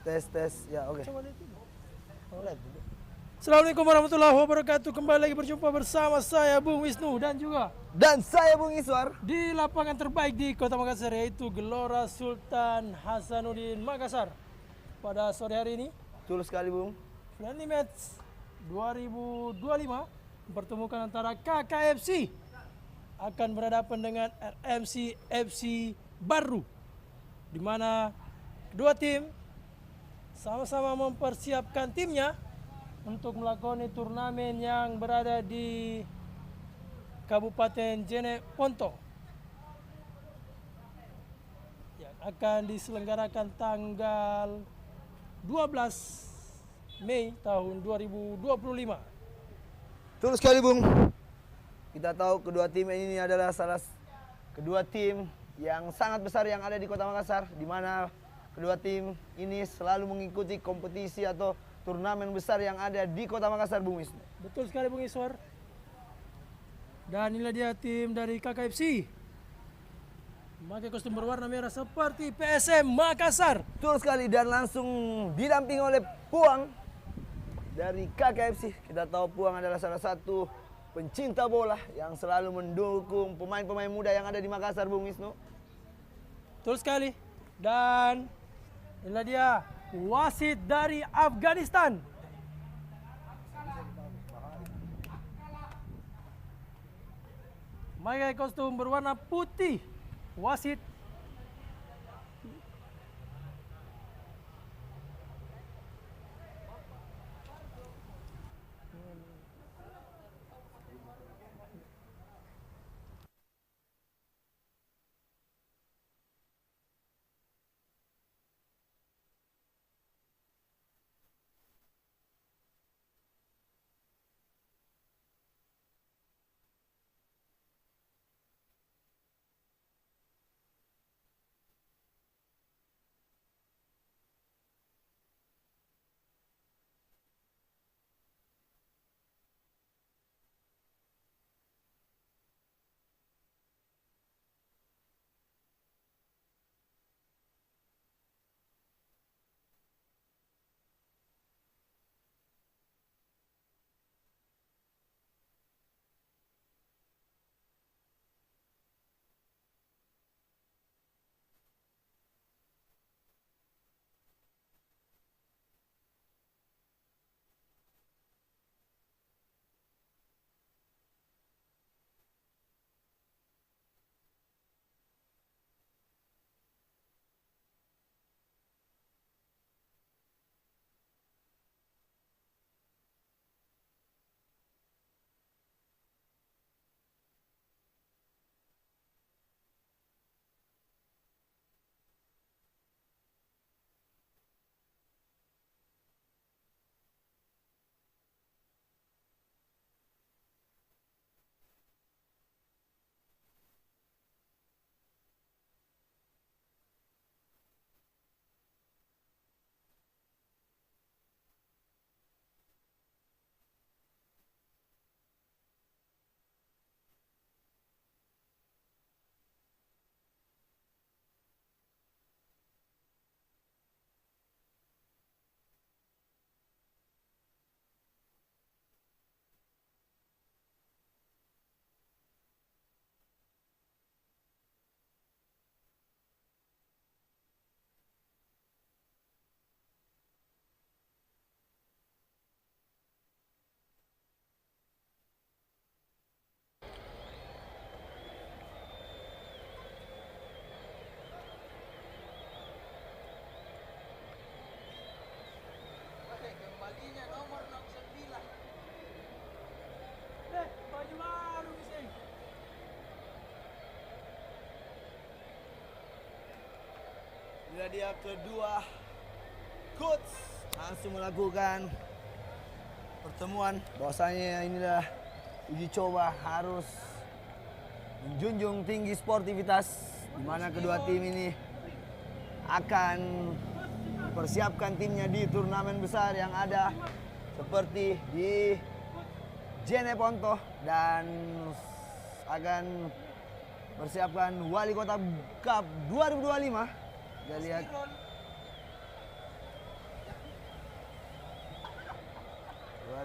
Tes. Ya, oke. Assalamualaikum warahmatullahi wabarakatuh. Kembali lagi berjumpa bersama saya Bung Wisnu dan juga Dan saya Bung Iswar di lapangan terbaik di Kota Makassar, yaitu Gelora Sultan Hasanuddin Makassar. Pada sore hari ini, betul sekali, Bung. friendly match 2025 mempertemukan antara KKFC akan berhadapan dengan RMC FC Baru, di mana kedua tim sama-sama mempersiapkan timnya untuk melakoni turnamen yang berada di Kabupaten Jeneponto yang akan diselenggarakan tanggal 12 Mei tahun 2025. Betul sekali, Bung. Kita tahu kedua tim ini adalah kedua tim yang sangat besar yang ada di Kota Makassar, di mana kedua tim ini selalu mengikuti kompetisi atau turnamen besar yang ada di Kota Makassar, Bung Wisnu. Betul sekali, Bung Iswar. Dan inilah dia tim dari KKFC, memakai kostum berwarna merah seperti PSM Makassar. Betul sekali, dan langsung didampingi oleh Puang dari KKFC. Kita tahu Puang adalah salah satu pencinta bola yang selalu mendukung pemain-pemain muda yang ada di Makassar, Bung Wisnu. Betul sekali. Dan inilah dia wasit dari Afghanistan. Memakai kostum berwarna putih, wasit. Inilah dia kedua coach langsung melakukan pertemuan. Bahwasanya inilah uji coba harus menjunjung tinggi sportivitas, di mana kedua tim ini akan persiapkan timnya di turnamen besar yang ada seperti di Jeneponto, dan akan persiapkan Wali Kota Cup 2025. Kita lihat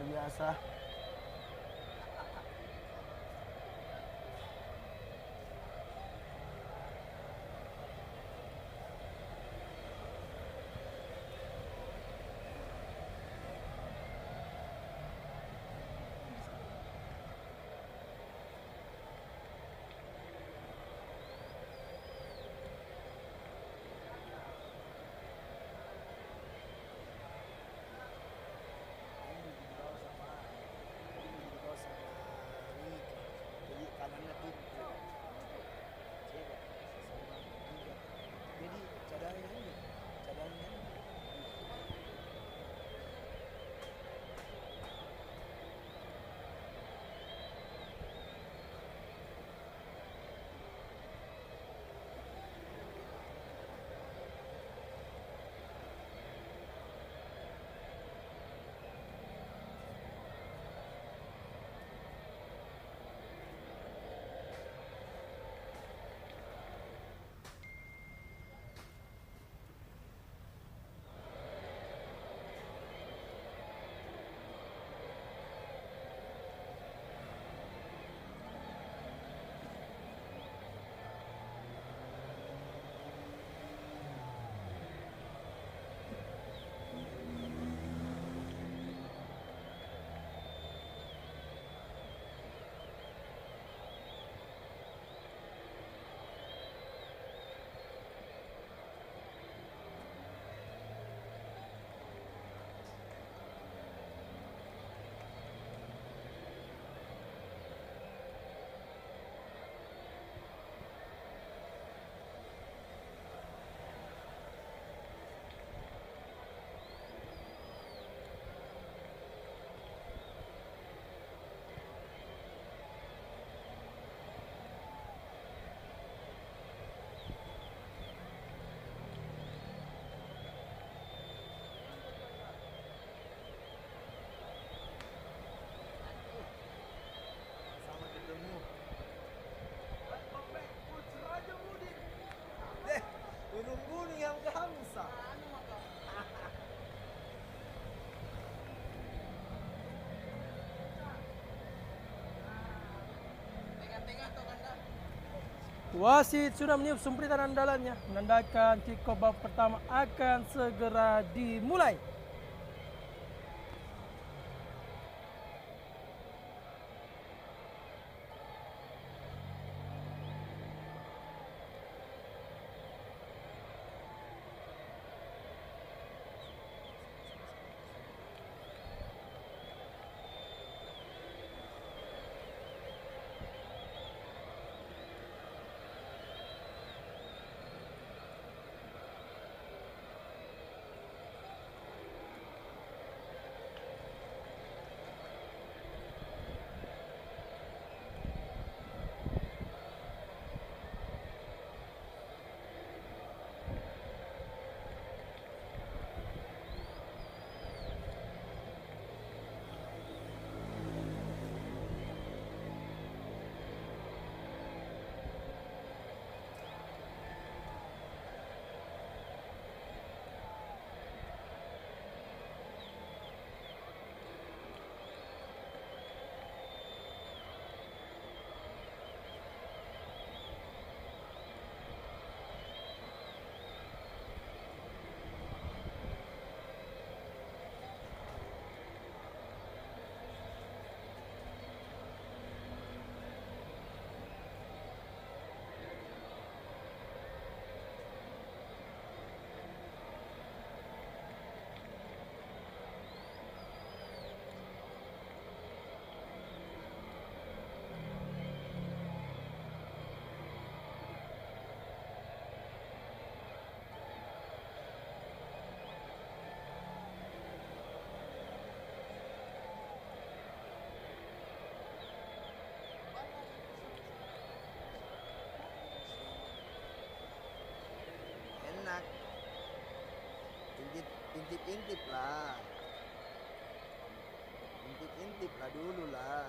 luar biasa. Jadi kanannya tuh jadi cadangnya sama ketemu. Gunung-gunung yang ke Hamsa. Wasit sudah meniup sumpritan andalannya, menandakan kick-off babak pertama akan segera dimulai. Enak. Intip-intip lah. Intip-intip lah dulu lah.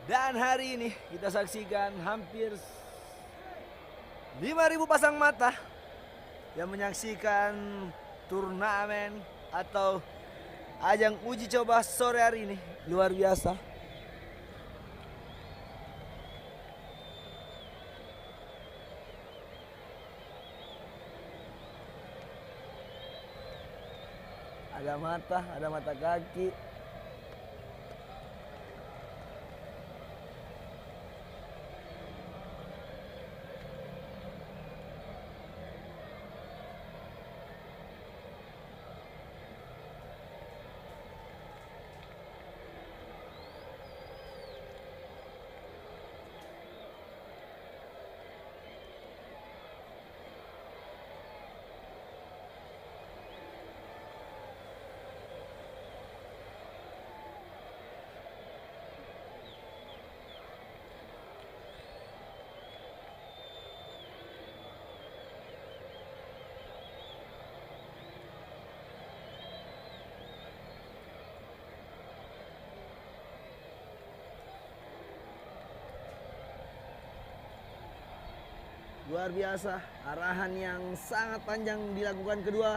Dan hari ini kita saksikan hampir 5.000 pasang mata yang menyaksikan turnamen atau ajang uji coba sore hari ini. Luar biasa. Ada mata kaki. Luar biasa, arahan yang sangat panjang dilakukan kedua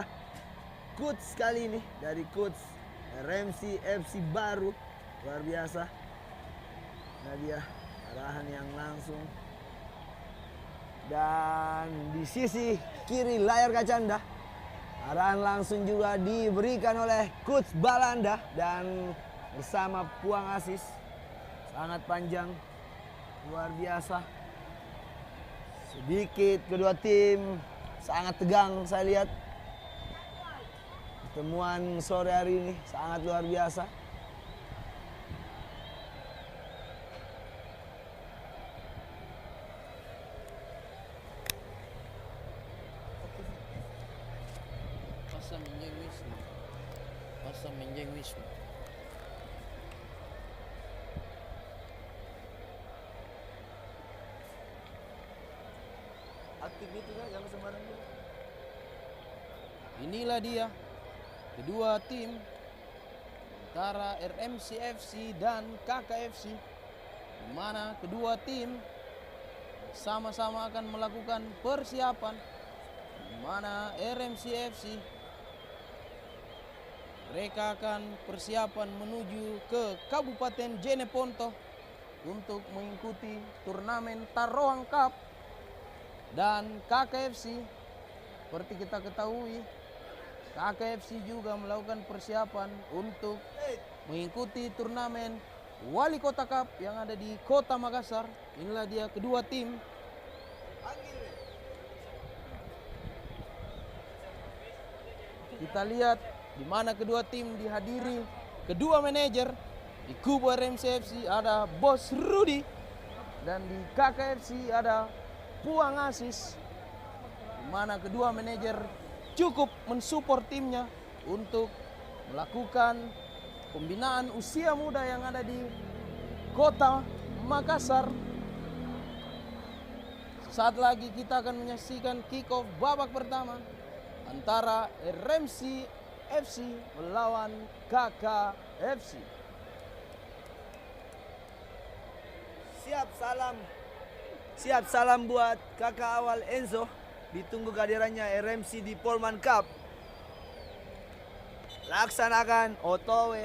coach kali ini dari coach RMC FC baru. Luar biasa. Nah dia arahan yang langsung. Dan di sisi kiri layar kaca Anda, arahan langsung juga diberikan oleh coach Balanda dan bersama Puang Asis. Sangat panjang, luar biasa. Sedikit kedua tim sangat tegang saya lihat. Pertemuan sore hari ini sangat luar biasa. Passa menjeng Wisnu. Aktif itu kan, jangan sembarang juga. Inilah dia kedua tim antara RMC FC dan KKFC, di mana kedua tim sama-sama akan melakukan persiapan, di mana RMC FC mereka akan persiapan menuju ke Kabupaten Jeneponto untuk mengikuti turnamen Taroang Cup. Dan KKFC, seperti kita ketahui, KKFC juga melakukan persiapan untuk mengikuti turnamen Wali Kota Cup yang ada di Kota Makassar. Inilah dia kedua tim. Kita lihat di mana kedua tim dihadiri kedua manajer. Di kubu RMC FC ada Bos Rudy dan di KKFC ada Puang Asis, di mana kedua manajer cukup mensupport timnya untuk melakukan pembinaan usia muda yang ada di Kota Makassar. Saat lagi kita akan menyaksikan kick off babak pertama antara RMC FC melawan KKFC. Siap salam buat kakak awal Enzo. Ditunggu kehadirannya RMC di Polman Cup. Laksanakan otowe.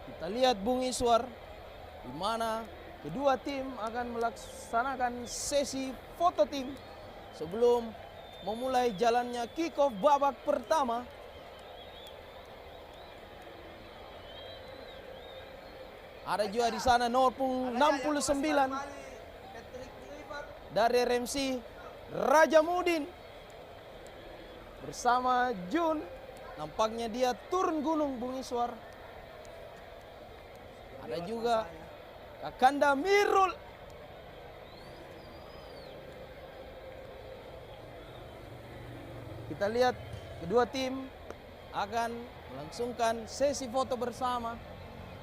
Kita lihat Bung Iswar, di mana kedua tim akan melaksanakan sesi foto tim sebelum memulai jalannya kick off babak pertama. Ada juga di sana nomor 69 dari RMC, Raja Mudin bersama Jun. Nampaknya dia turun gunung, Bung Iswar. Ada juga Kakanda Mirul. Kita lihat kedua tim akan melangsungkan sesi foto bersama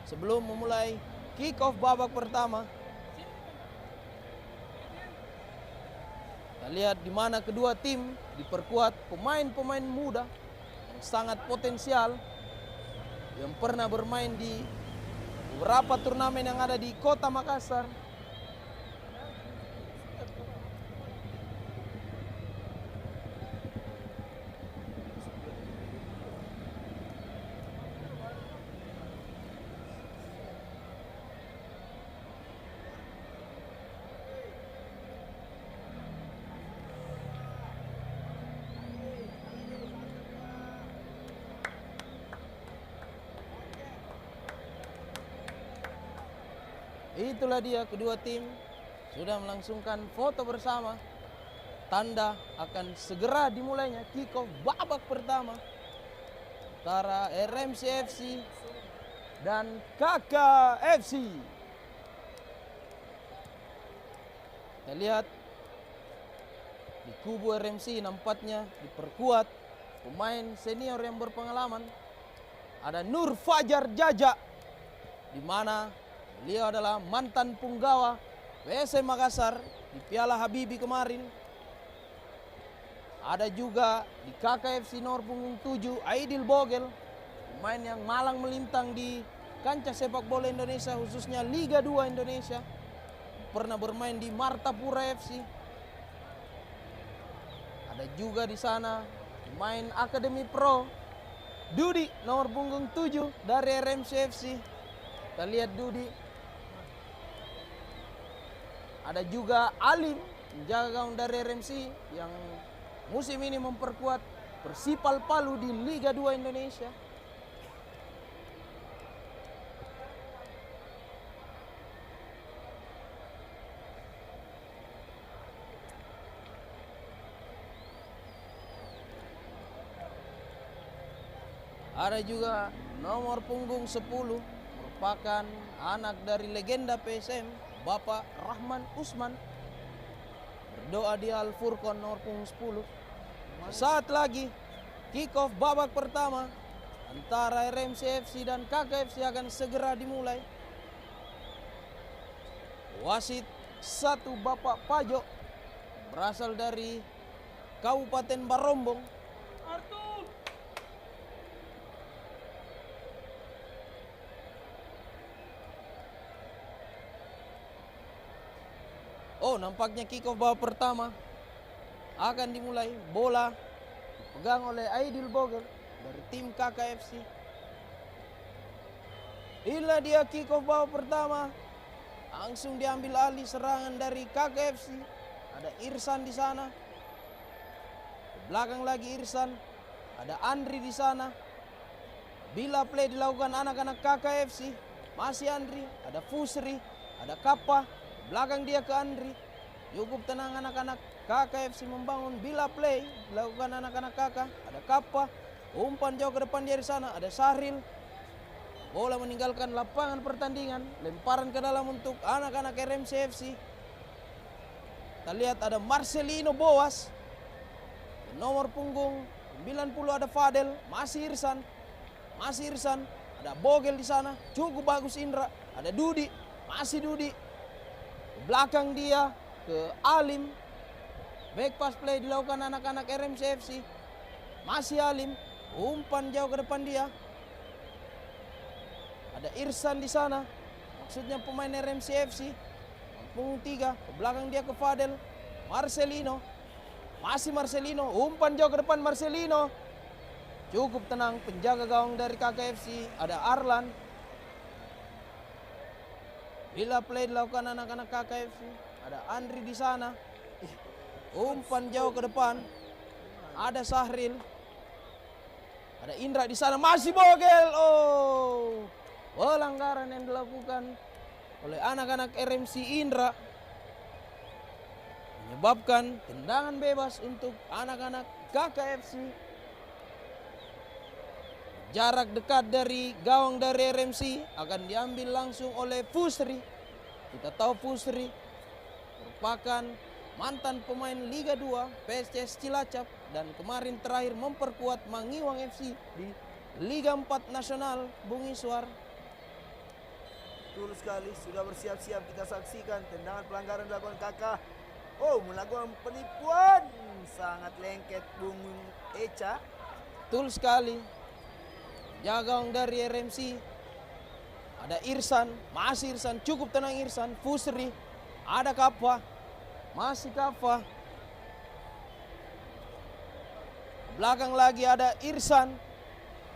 sebelum memulai kick off babak pertama. Kita lihat di mana kedua tim diperkuat pemain-pemain muda yang sangat potensial yang pernah bermain di beberapa turnamen yang ada di Kota Makassar. Itulah dia, kedua tim sudah melangsungkan foto bersama. Tanda akan segera dimulainya kick-off babak pertama antara RMC FC dan KKFC. Kita lihat di kubu RMC nampaknya diperkuat pemain senior yang berpengalaman. Ada Nur Fajar Jaja, di mana beliau adalah mantan punggawa PSM Makassar di Piala Habibie kemarin. Ada juga di KKFC nomor punggung 7 Aidil Bogel, pemain yang malang melintang di kancah sepak bola Indonesia, khususnya Liga 2 Indonesia. Pernah bermain di Martapura FC. Ada juga di sana pemain Akademi Pro Dudi nomor punggung 7 dari RMC FC. Kita lihat Dudi. Ada juga Alim, penjaga gawang dari RMC yang musim ini memperkuat Persipal Palu di Liga 2 Indonesia. Ada juga nomor punggung 10, merupakan anak dari legenda PSM, Bapak Rahman Usman, berdoa di Al Furqon nomor punggung 10. Saat lagi kick-off babak pertama antara RMC FC dan KKFC akan segera dimulai. Wasit 1 Bapak Pajo berasal dari Kabupaten Barombong. Oh, nampaknya kick-off babak pertama akan dimulai. Bola dipegang oleh Aidil Bogel dari tim KKFC. Inilah dia kick-off babak pertama. Langsung diambil alih serangan dari KKFC. Ada Irsan di sana. Di belakang lagi Irsan. Ada Andri di sana. Bila play dilakukan anak-anak KKFC, masih Andri, ada Fusri, ada Kappa. Belakang dia ke Andri. Cukup tenang anak-anak KKFC membangun bila play dilakukan anak-anak kakak. Ada Kappa, umpan jauh ke depan dia di sana. Ada Sahril. Bola meninggalkan lapangan pertandingan, lemparan ke dalam untuk anak-anak RMC FC. Kita lihat ada Marcelino Boas. Nomor punggung 90 ada Fadel, masih Irsan. Masih Irsan, ada Bogel di sana. Cukup bagus Indra. Ada Dudi, masih Dudi. Belakang dia ke Alim. Back pass play dilakukan anak-anak RMC FC. Masih Alim. Umpan jauh ke depan dia. Ada Irsan di sana. Maksudnya pemain RMC FC. Punggung 3. Ke belakang dia ke Fadel. Marcelino. Masih Marcelino. Umpan jauh ke depan Marcelino. Cukup tenang penjaga gawang dari KKFC. Ada Arlan. Bila play dilakukan anak-anak KKFC, ada Andri di sana. Umpan jauh ke depan. Ada Sahril. Ada Indra di sana, masih Bogel. Oh. Pelanggaran yang dilakukan oleh anak-anak RMC Indra menyebabkan tendangan bebas untuk anak-anak KKFC. Jarak dekat dari gawang dari RMC akan diambil langsung oleh Fusri. Kita tahu Fusri merupakan mantan pemain Liga 2 PSCS Cilacap dan kemarin terakhir memperkuat Mangiwang FC di Liga 4 Nasional Bung Iswar. Betul sekali, sudah bersiap-siap kita saksikan tendangan pelanggaran dilakukan kakak. Oh, melakukan penipuan. Sangat lengket Bung Eca. Betul sekali. Jaga gawang dari RMC. Ada Irsan, masih Irsan, cukup tenang Irsan. Fusri, ada Kappa, masih Kappa. Ke belakang lagi ada Irsan,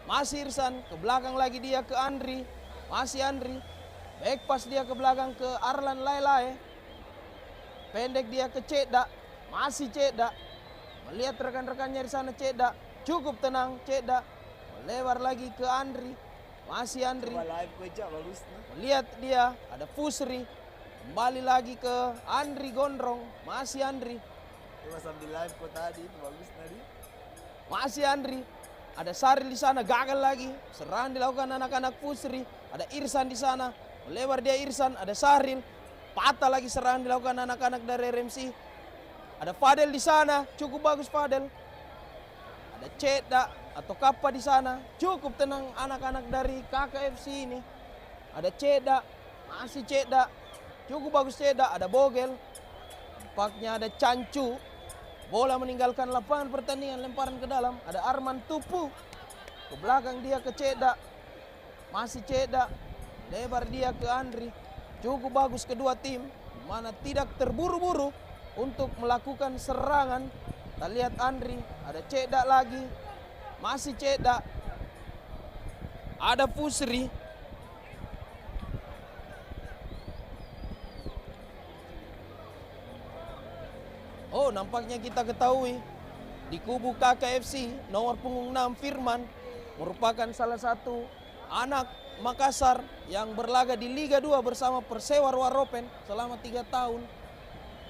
masih Irsan. Ke belakang lagi dia ke Andri, masih Andri. Back pass dia ke belakang ke Arlan Lailai. Pendek dia ke Ceda, masih Ceda. Melihat rekan-rekannya di sana Ceda, cukup tenang Ceda. Lebar lagi ke Andri, masih Andri. Melihat dia ada Fusri, kembali lagi ke Andri Gondrong, masih Andri. Sambil live kok tadi itu bagus tadi. Masih Andri. Ada Saril di sana, gagal lagi. Serangan dilakukan anak-anak Fusri. Ada Irsan di sana, melebar dia Irsan. Ada Saril, patah lagi serangan dilakukan anak-anak dari RMC. Ada Fadel di sana, cukup bagus Fadel. Ada Ceda atau Kappa di sana, cukup tenang anak-anak dari KKFC ini. Ada Ceda, masih Ceda, cukup bagus Ceda. Ada Bogel, nampaknya ada Cancu. Bola meninggalkan lapangan pertandingan, lemparan ke dalam. Ada Arman Tupu, ke belakang dia ke Ceda, masih Ceda. Lebar dia ke Andri, cukup bagus kedua tim, di mana tidak terburu-buru untuk melakukan serangan. Kita lihat Andri, ada Ceda lagi, masih Ceda. Ada Fusri. Oh, nampaknya kita ketahui di kubu KKFC nomor punggung 6 Firman merupakan salah satu anak Makassar yang berlaga di Liga 2 bersama Persewa Waropen selama 3 tahun.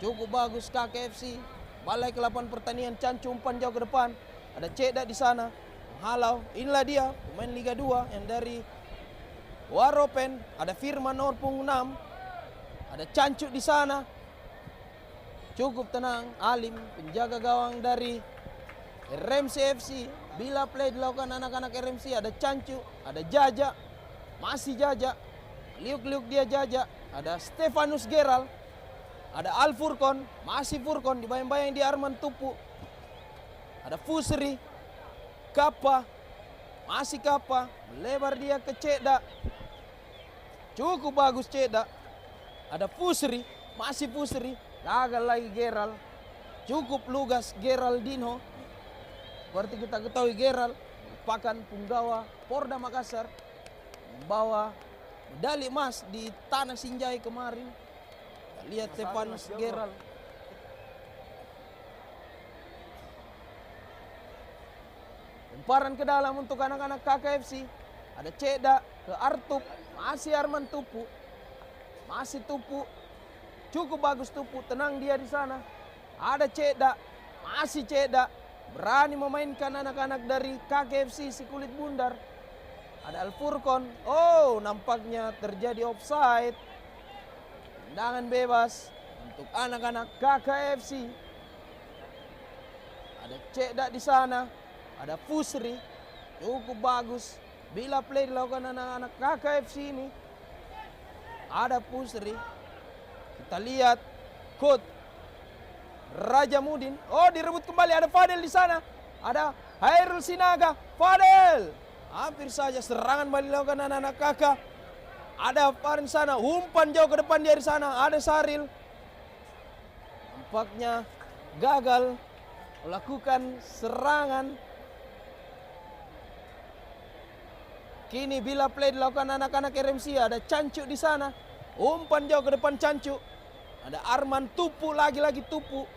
Cukup bagus KKFC. Balik ke lapangan pertandingan, Cancu umpan jauh ke depan. Ada Ceda di sana menghalau. Inilah dia pemain Liga 2 yang dari Waropen. Ada Firman nomor punggung 6. Ada Cancu di sana. Cukup tenang Alim, penjaga gawang dari RMC FC. Bila play dilakukan anak-anak RMC, ada Cancu, ada Jaja, masih Jaja. Liuk-liuk dia Jaja. Ada Stefanus Geral. Ada Al Furkon, masih Furkon, dibayang-bayang di Arman Tupu. Ada Fusri, Kappa, masih Kappa. Melebar dia ke Ceda. Cukup bagus Ceda. Ada Fusri, masih Fusri. Gagal lagi Geral. Cukup lugas Geraldinho. Seperti kita ketahui Geral merupakan punggawa Porda Makassar, membawa medali emas di Tanah Sinjai kemarin. Kita lihat Stefanus Geral. Lemparan ke dalam untuk anak-anak KKFC. Ada Ceda ke Artup, masih Arman Tupu. Masih Tupu. Cukup bagus Tupu, tenang dia di sana. Ada Ceda, masih Ceda. Berani memainkan anak-anak dari KKFC si kulit bundar. Ada Al Furkon. Oh, nampaknya terjadi offside. Tendangan bebas untuk anak-anak KKFC. Ada Ceda di sana. Ada Fusri. Cukup bagus. Bila play dilakukan anak-anak KKFC ini. Ada Fusri. Kita lihat Kut Raja Mudin. Oh, direbut kembali. Ada Fadel di sana. Ada Hairul Sinaga. Fadel. Hampir saja serangan balik dilakukan anak-anak kakak. Ada Farin sana. Umpan jauh ke depan dia di sana. Ada Saril. Nampaknya gagal melakukan serangan. Kini bila play dilakukan anak-anak RMC. Ada Cancu di sana. Umpan jauh ke depan Cancu. Ada Arman Tupu, lagi-lagi Tupu.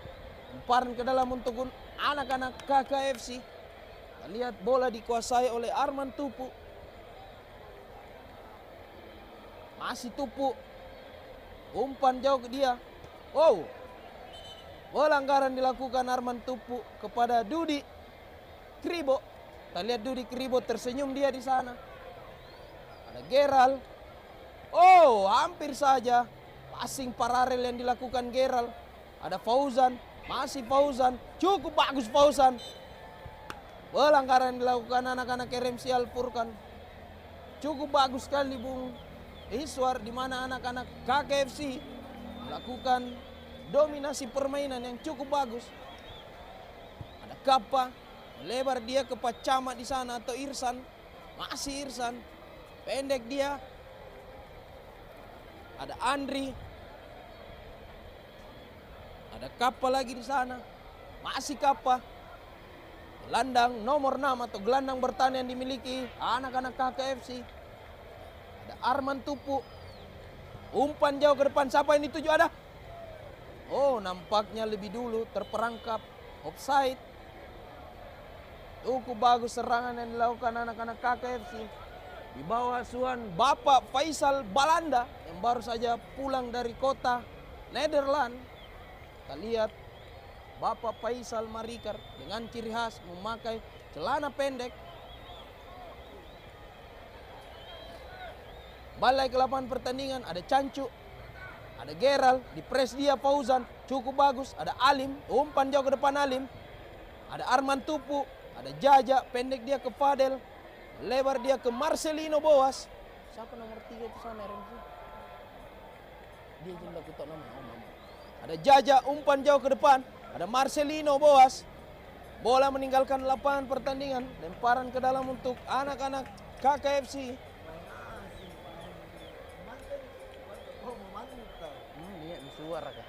Lemparan ke dalam untuk anak-anak KKFC. Kita lihat bola dikuasai oleh Arman Tupu. Masih Tupu. Umpan jauh ke dia. Oh. Pelanggaran dilakukan Arman Tupu kepada Dudi Kribo. Kita lihat Dudi Kribo tersenyum dia di sana. Ada Geral. Oh, hampir saja passing paralel yang dilakukan Geral. Ada Fauzan, masih Fauzan. Cukup bagus Fauzan. Pelanggaran dilakukan anak-anak RMC Al Furqan. Cukup bagus sekali Bung Iswar, di mana anak-anak KKFC melakukan dominasi permainan yang cukup bagus. Ada Kappa, Lebar dia ke Pacamat di sana atau Irsan. Masih Irsan. Pendek dia. Ada Andri. Ada Kappa lagi di sana. Masih Kappa. Gelandang nomor 6 atau gelandang bertahan yang dimiliki anak-anak KKFC. Ada Arman Tupu. Umpan jauh ke depan. Siapa yang dituju? Ada. Oh, nampaknya lebih dulu terperangkap offside. Cukup bagus serangan yang dilakukan anak-anak KKFC. Di bawah asuhan Bapak Faisal Balanda yang baru saja pulang dari kota Nederland. Kita lihat Bapak Faisal Marikar dengan ciri khas memakai celana pendek. Balai ke lapangan pertandingan, ada Cancu, ada Geral, di press dia Fauzan, cukup bagus. Ada Alim, umpan jauh ke depan Alim. Ada Arman Tupu, ada Jaja, pendek dia ke Fadel, lebar dia ke Marcelino Boas. Siapa nomor 3 itu sana RMC? Dia jenda kutok nama. Ada Jaja, umpan jauh ke depan. Ada Marcelino Boas. Bola meninggalkan lapangan pertandingan. Lemparan ke dalam untuk anak-anak KKFC. Lihat suara kan.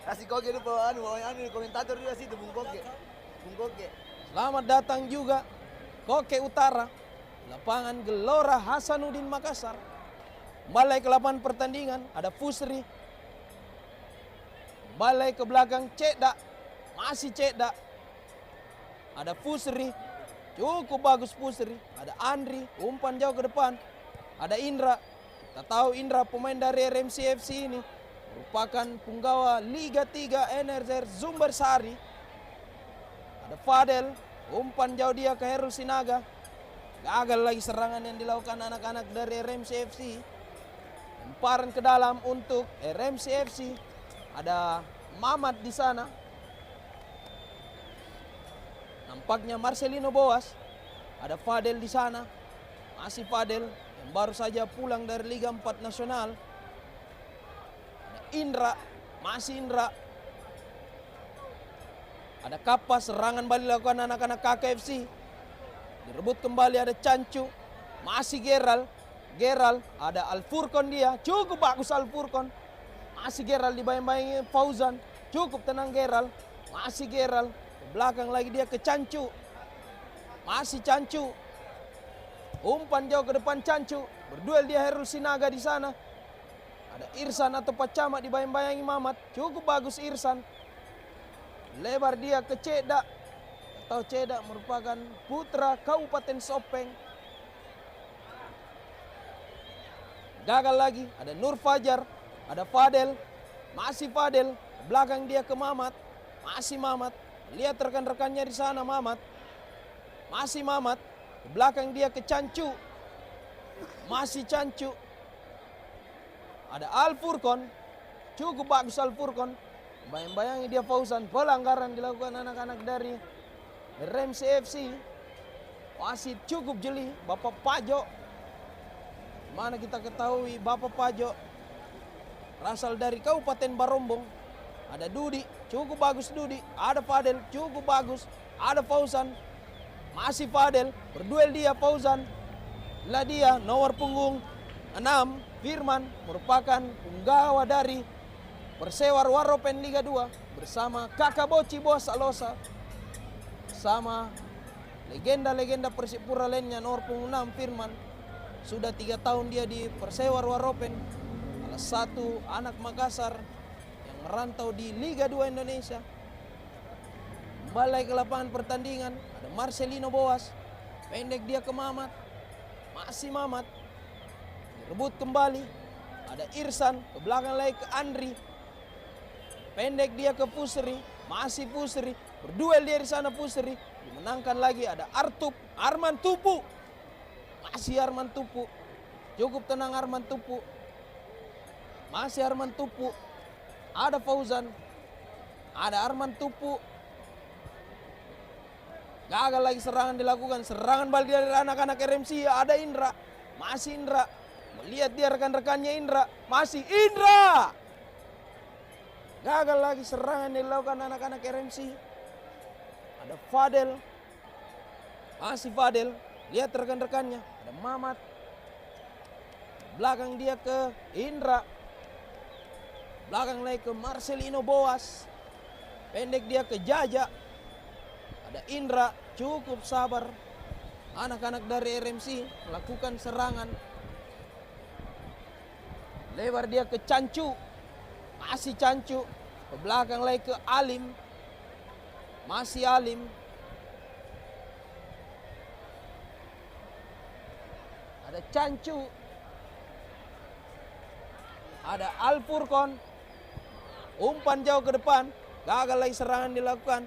Kasih koke itu anu komentator juga situ Bung Koke. Bung Koke. Selamat datang juga Koke Utara. Lapangan Gelora Hasanuddin Makassar. Balai ke lapangan pertandingan, ada Fusri. Balai ke belakang Ceda, masih Ceda. Ada Fusri, cukup bagus Fusri. Ada Andri, umpan jauh ke depan. Ada Indra, kita tahu Indra pemain dari RMC FC ini merupakan punggawa Liga 3 NRZ Sumber Sari. Ada Fadel, umpan jauh dia ke Herul Sinaga. Gagal lagi serangan yang dilakukan anak-anak dari RMC FC. Lemparan ke dalam untuk RMC FC. Ada Mamat di sana. Nampaknya Marcelino Boas. Ada Fadel di sana. Masih Fadel yang baru saja pulang dari Liga 4 Nasional. Ada Indra, masih Indra. Ada Kapas, serangan balik dilakukan anak-anak KKFC. Direbut kembali, ada Cancu. Masih Geral. Geral, ada Alfurkon dia. Cukup bagus Alfurkon. Masih Geral dibayang-bayangi Fauzan. Cukup tenang Geral. Masih Geral. Ke belakang lagi dia ke Cancu. Masih Cancu. Umpan jauh ke depan Cancu. Berduel dia Herul Sinaga di sana. Ada Irsan atau Pacamat dibayang-bayangi Mamat. Cukup bagus Irsan. Lebar dia ke Ceda. Atau Ceda merupakan putra Kabupaten Sopeng. Gagal lagi. Ada Nur Fajar. Ada Fadel. Masih Fadel. Belakang dia ke Mamat. Masih Mamat. Lihat rekan-rekannya di sana Mamat. Masih Mamat. Belakang dia ke Cancu. Masih Cancu. Ada Alfurkon. Cukup bagus Alfurkon. Bayang-bayangi dia Fauzan. Pelanggaran dilakukan anak-anak dari RMC FC. Wasit cukup jeli. Bapak Pajo. Mana kita ketahui Bapak Pajo berasal dari Kabupaten Barombong. Ada Dudi, cukup bagus Dudi. Ada Fadel, cukup bagus. Ada Fauzan, masih Fadel. Berduel dia Fauzan. Lah dia nomor punggung 6 Firman merupakan punggawa dari Persewar Waropen Liga 2 bersama Kakak Boci Bos Alosa. Sama legenda-legenda Persipura lainnya nomor punggung 6 Firman. Sudah 3 tahun dia di Persewar Waropen. Salah satu anak Makassar yang merantau di Liga 2 Indonesia. Balai ke lapangan pertandingan. Ada Marcelino Boas. Pendek dia ke Mamat. Masih Mamat. Direbut kembali. Ada Irsan. Ke belakang lagi ke Andri. Pendek dia ke Fusri. Masih Fusri. Berduel dia di sana Fusri. Dimenangkan lagi. Ada Arman Tupu. Masih Arman Tupu. Cukup tenang Arman Tupu. Masih Arman Tupu. Ada Fauzan. Ada Arman Tupu. Gagal lagi serangan dilakukan. Serangan balik dari anak-anak RMC. Ada Indra. Masih Indra. Melihat dia rekan-rekannya Indra. Masih Indra. Gagal lagi serangan dilakukan anak-anak RMC. Ada Ada Fadel. Masih Fadel. Lihat rekan-rekannya. Ada Mamat. Belakang dia ke Indra. Belakang lagi ke Marcelino Boas. Pendek dia ke Jaja. Ada Indra. Cukup sabar. Anak-anak dari RMC melakukan serangan. Lebar dia ke Cancu. Masih Cancu. Ke belakang lagi ke Alim. Masih Alim. Ada Cancu. Ada Alfurkon. Umpan jauh ke depan. Gagal lagi serangan dilakukan.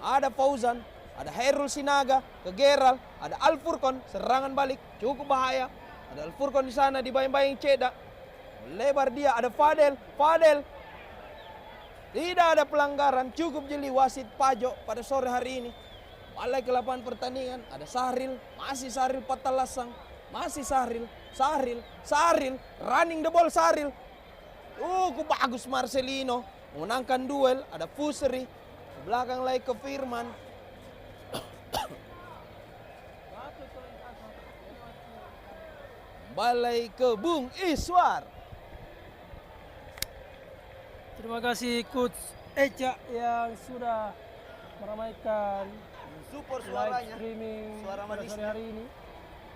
Ada Fauzan. Ada Herul Sinaga ke Geral. Ada Alfurkon. Serangan balik. Cukup bahaya. Ada Alfurkon di sana dibayang-bayang cedak. Lebar dia. Ada Fadel. Fadel. Tidak ada pelanggaran. Cukup jeli wasit Pajok pada sore hari ini. Balik ke lapangan pertandingan. Ada Sahril. Masih Sahril Patalasang. Masih Sahril. Sahril. Sahril. Running the ball Sahril. Bagus Marcelino. Menangkan duel. Ada Fusri. Belakang lagi ke Firman. Balai ke Bung Iswar. Terima kasih Coach Eca yang sudah meramaikan Support live suaranya. streaming Suara pada manisnya. sore hari ini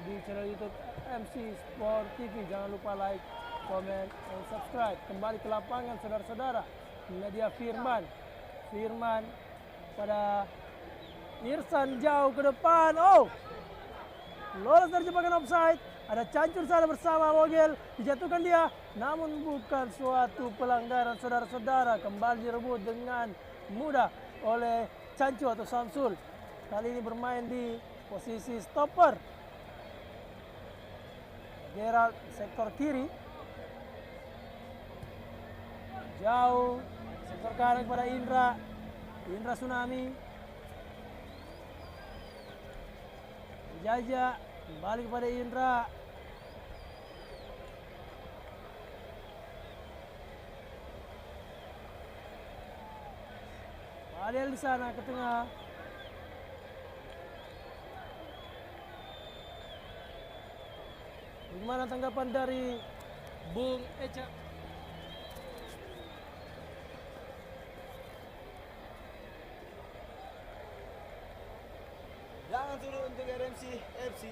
di channel YouTube MC Sport TV. Jangan lupa like, comment, dan subscribe. Kembali ke lapangan saudara-saudara. Ini dia Firman. Firman pada Irsan jauh ke depan. Lolos dari jebakan offside. Ada Cancur sana bersama Mogel. Dijatuhkan dia. Namun bukan suatu pelanggaran saudara-saudara. Kembali direbut dengan mudah oleh Cancur atau Samsul. Kali ini bermain di posisi stopper. Gerald sektor kiri. Jauh. Sektor kanan kepada Indra. Indra Tsunami. Jaja. Kembali kepada Indra. Fadel di sana ke tengah. Bagaimana tanggapan dari Bung Eca? Jangan turun untuk RMC FC.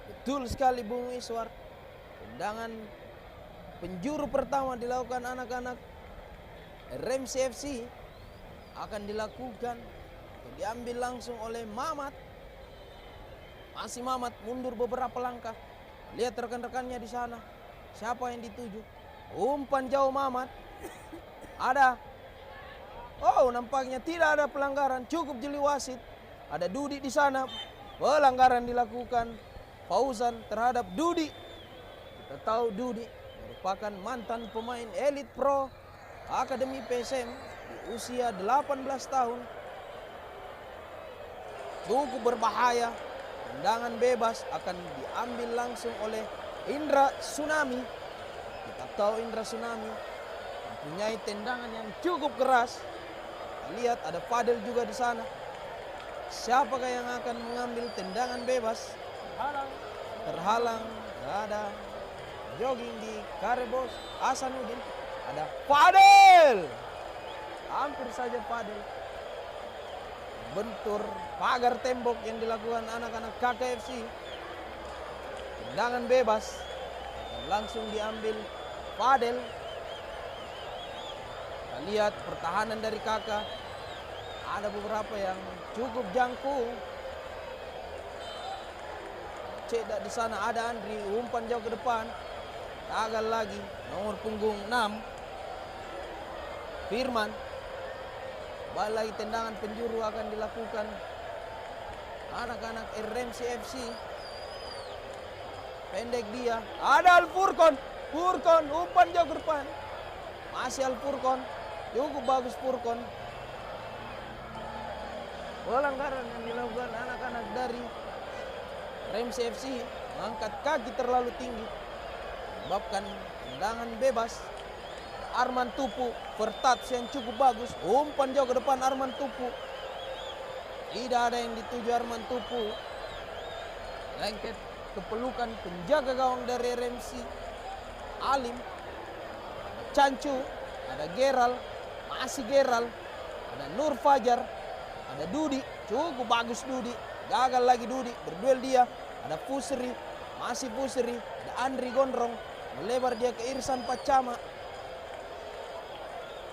Betul sekali Bung Iswar. Tendangan penjuru pertama dilakukan anak-anak RMC FC akan dilakukan atau diambil langsung oleh Mamat. Masih Mamat mundur beberapa langkah. Lihat rekan-rekannya di sana. Siapa yang dituju? Umpan jauh Mamat. Ada. Nampaknya tidak ada pelanggaran. Cukup jeli wasit. Ada Dudi di sana. Pelanggaran dilakukan Fauzan terhadap Dudi. Kita tahu Dudi merupakan mantan pemain Elite Pro Akademi PSM di usia 18 tahun. Cukup berbahaya. Tendangan bebas akan diambil langsung oleh Indra Tsunami. Kita tahu Indra Tsunami mempunyai tendangan yang cukup keras. Kita lihat ada Fadel juga di sana. Siapakah yang akan mengambil tendangan bebas? Terhalang. Ada jogging di Karebos Hasanuddin. Ada Fadel. Hampir saja Fadel bentur pagar tembok yang dilakukan anak-anak KKFC. Tendangan bebas dan langsung diambil Fadel. Kita lihat pertahanan dari kakak. Ada beberapa yang cukup jangkung. Cedak di sana ada Andri, umpan jauh ke depan. Gagal lagi nomor punggung 6. Firman. Balik lagi tendangan penjuru akan dilakukan anak-anak RMC FC. Pendek dia. Ada Alfurkon. Furkon umpan jauh ke depan. Masih Alfurkon. Cukup bagus Furkon. Pelanggaran yang dilakukan anak-anak dari RMC FC mengangkat kaki terlalu tinggi. Menyebabkan tendangan bebas. Arman Tupu. Vertats yang cukup bagus. Umpan jauh ke depan Arman Tupu. Tidak ada yang dituju Arman Tupu. Lengket ke pelukan penjaga gawang dari RMC. Alim. Cancu. Ada Geral. Masih Geral. Ada Nur Fajar. Ada Dudi. Cukup bagus Dudi. Gagal lagi Dudi. Berduel dia. Ada Fusri. Masih Fusri. Ada Andri Gondrong. Melebar dia ke Irsan Pacama.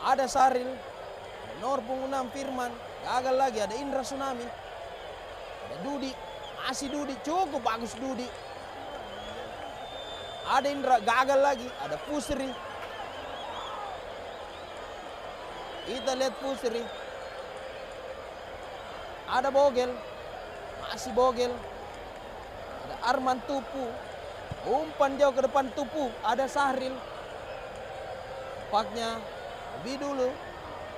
Ada Saril. Ada Nor Pungunam Firman. Gagal lagi. Ada Indra Tsunami. Ada Dudi. Masih Dudi. Cukup bagus Dudi. Ada Indra. Gagal lagi. Ada Fusri. Kita lihat Fusri. Ada Bogel. Masih Bogel. Ada Arman Tupu. Umpan jauh ke depan Tupu. Ada Sahril. Paknya lebih dulu.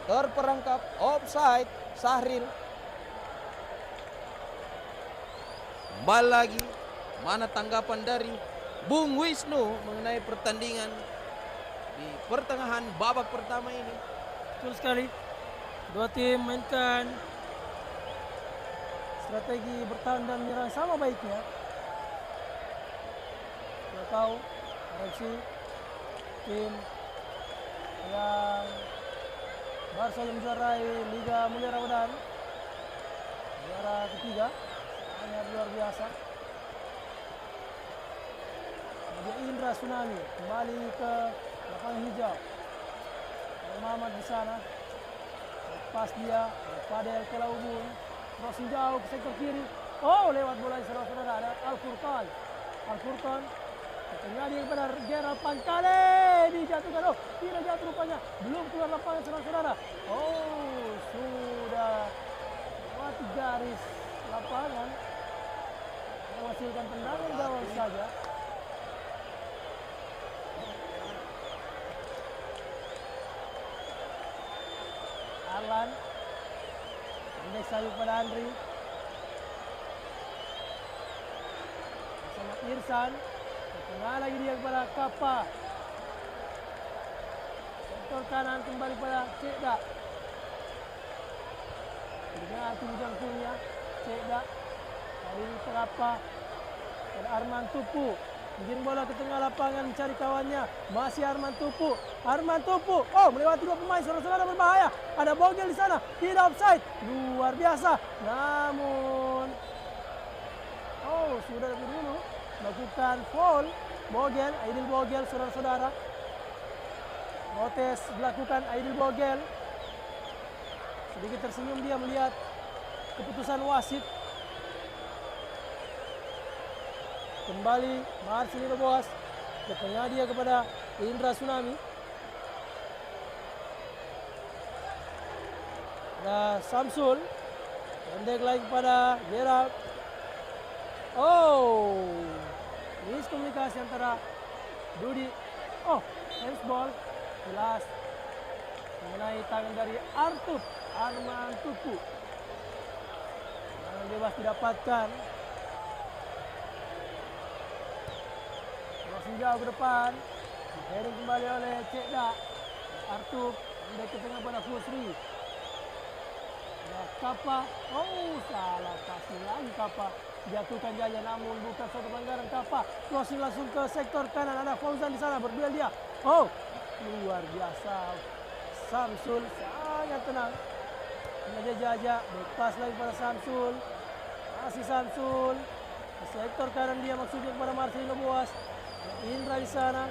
Terperangkap. Offside. Sahril. Kembali lagi. Mana tanggapan dari Bung Wisnu mengenai pertandingan di pertengahan babak pertama ini? Betul sekali. Dua tim mainkan strategi bertahan dan menyerang sama baiknya. Kita tahu RMC tim yang baru saja menjuarai Liga Mulia Ramadan, juara ketiga, sangat luar biasa. Ada Indra Tsunami kembali ke lapangan hijau. Ada Muhammad di sana. Pas dia, Fadel ke Laubun. Crossing jauh ke sektor kiri. Oh, lewat bola saudara-saudara. Ada Al-Furqan. Al-Furqan. Ketengah dia kepada Gerald Pankale. Dijatuhkan. Oh, tidak jatuh rupanya. Belum keluar lapangan saudara-saudara. Oh, sudah lewati garis lapangan. Menghasilkan tendangan gawang saja. Arlan. Pendek sayup pada Andri. Bersama Irsan. Tengah lagi dia kepada Kappa. Sektor kanan kembali pada Cekda. Dengar tinggi jangkungnya. Cekda. Kali ini Kappa. Dan Arman Tupu. Bikin bola ke tengah lapangan mencari kawannya. Masih Arman Tupu. Arman Tupu. Oh, melewati dua pemain. Saudara-saudara berbahaya. Ada Bogel di sana. Tidak offside. Luar biasa. Namun, oh, sudah lebih dulu melakukan foul. Bogel, Aidil Bogel, saudara-saudara. Protes dilakukan Aidil Bogel. Sedikit tersenyum dia melihat keputusan wasit. Kembali Marcelino Boas. Ke tengah dia kepada Indra Tsunami. Ada Samsul. Pendek lagi kepada Gerald. Oh, miskomunikasi antara Dudi. Oh, handsball. Jelas mengenai tangan dari Arman Tupu. Tangan bebas didapatkan. Crossing jauh ke depan. Heading kembali oleh Cekda. Artup. Pendek ke tengah pada Fusri. Kappa. Oh, salah passing lagi Kappa. Jatuhkan Jaya namun bukan suatu pelanggaran Kappa. Crossing langsung ke sektor kanan. Ada Fauzan di sana berduel dia. Oh, luar biasa. Samsul sangat tenang. Menjajah. Back pass lagi pada Samsul. Masih Samsul. Di sektor kanan dia maksudnya kepada Marcelino Boas. Indra di sana.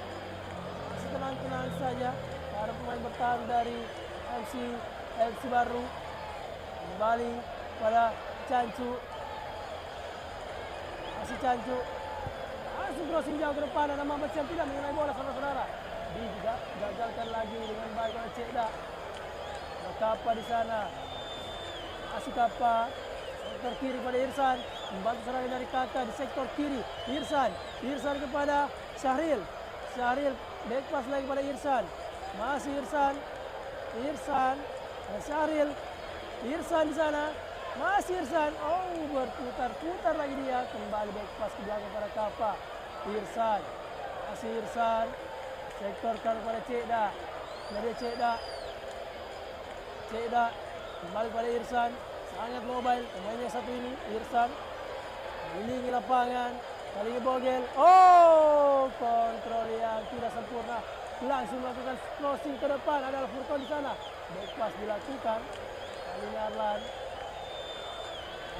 Masih tenang-tenang saja. Para pemain bertahan dari FC baru. Kembali pada Cancu. Masih Cancu. Langsung crossing jauh ke depan. Ada Muhammad Syam tidak mengenai bola saudara-saudara. Juga gagalkan lagi dengan baik oleh Cekda. Ada Kappa di sana. Masih Kappa. Sektor kiri pada Irsan. Membantu serangan dari Kakak di sektor kiri. Irsan kepada Syahril. Back pass lagi pada Irsan. Masih Irsan. Dan Syahril. Irsan di sana. Masih Irsan. Oh, berputar-putar lagi dia. Kembali back pass ke belakang pada Kappa. Irsan. Masih Irsan. Sektor kanan pada Cekda. Nadia Ceda kembali pada Irsan, sangat mobile pemainnya satu ini. Irsan mengelilingi lapangan, kali ini Bogel. Oh, kontrol yang tidak sempurna, langsung melakukan crossing ke depan. Ada Furkon di sana, back pass dilakukan. Kali ini Arlan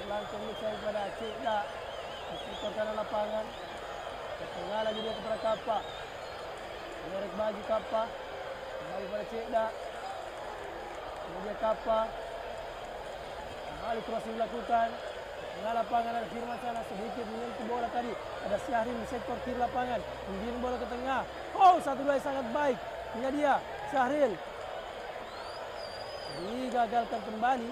kembali pada Ceda di sektor kanan lapangan, ke tengah lagi dia kepada Kappa. Menarik bagi Kappa, kembali pada Ceda. Kemudian Kappa, kembali crossing dilakukan. Tengah lapangan ada Firman sana, sedikit menyentuh bola tadi. Ada Syahrin di sektor kiri lapangan, menggiring bola ke tengah. Oh, 1-2 sangat baik. Ini dia Syahril. Digagalkan kembali.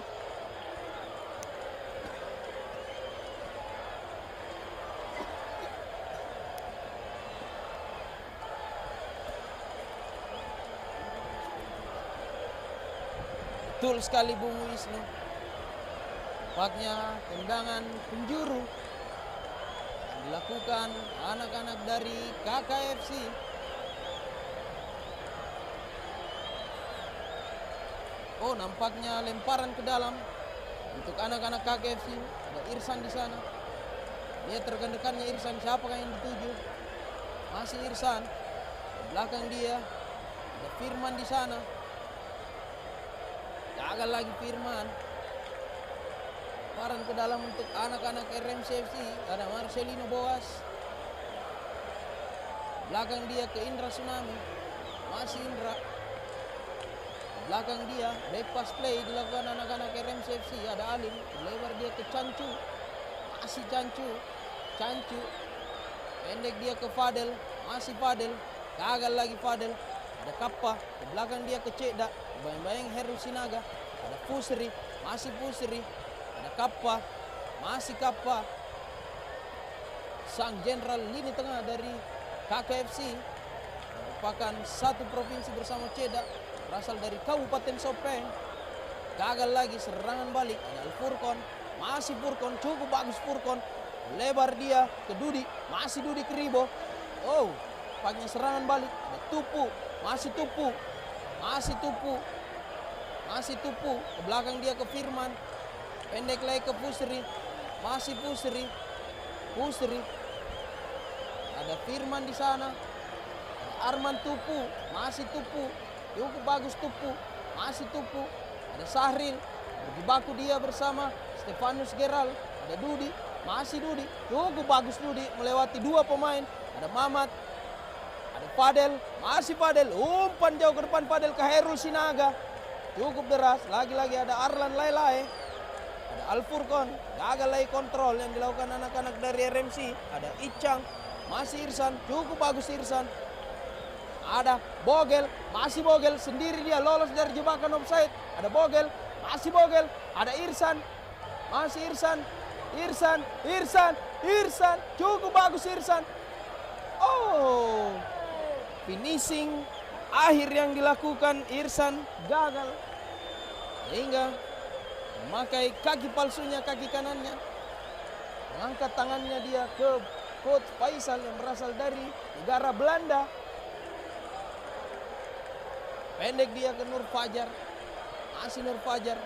Betul sekali Bung Wisnu. Tampaknya tendangan penjuru yang dilakukan anak-anak dari KKFC. Oh, nampaknya lemparan ke dalam untuk anak-anak KKFC. Ada Irsan di sana. Lihat rekan-rekannya Irsan, siapakah yang dituju? Masih Irsan. Di belakang dia ada Firman di sana. Gagal lagi Firman. Lemparan ke dalam untuk anak-anak RMCFC. Ada Marcelino Boas. Belakang dia ke Indra Tsunami. Masih Indra. Belakang dia back pass play dilakukan anak-anak RMCFC. Ada Alim. Lebar dia ke Cancu. Masih Cancu. Pendek dia ke Fadel. Masih Fadel. Gagal lagi Fadel. Ada Kappa. Ke belakang dia ke Ceda. Bayang-bayang Heru Sinaga. Ada Pusri. Masih Pusri. Ada Kappa. Masih Kappa. Sang jenderal lini tengah dari KKFC. Merupakan satu provinsi bersama Ceda. Berasal dari Kabupaten Sopeng. Gagal lagi serangan balik. Ada Al-Furkon. Masih Furkon. Cukup bagus Furkon. Lebar dia ke Dudi. Masih Dudi ke Ribo. Oh, pakai serangan balik. Ada Tupu. Masih Tupu. Ke belakang dia ke Firman. Pendek lagi ke Pusri. Masih Pusri. Ada Firman di sana. Ada Arman Tupu. Masih Tupu. Cukup bagus Tupu. Masih Tupu. Ada Sahril. Berjibaku dia bersama Stefanus Geral. Ada Dudi. Masih Dudi. Cukup bagus Dudi. Melewati dua pemain. Ada Mamat. Ada Fadel. Masih Fadel. Umpan jauh ke depan Fadel ke Herul Sinaga. Cukup deras. Lagi-lagi ada Arlan Lailai. Ada Al-Furkon. Gagal lagi kontrol yang dilakukan anak-anak dari RMC. Ada Icang. Masih Irsan. Cukup bagus Irsan. Ada Bogel. Masih Bogel. Sendiri dia lolos dari jebakan offside. Ada Bogel. Masih Bogel. Ada Irsan. Masih Irsan. Irsan. Cukup bagus Irsan. Oh. Finishing akhir yang dilakukan Irsan gagal. Sehingga memakai kaki palsunya, kaki kanannya. Mengangkat tangannya dia ke Coach Faisal yang berasal dari negara Belanda. Pendek dia ke Nur Fajar. Masih Nur Fajar.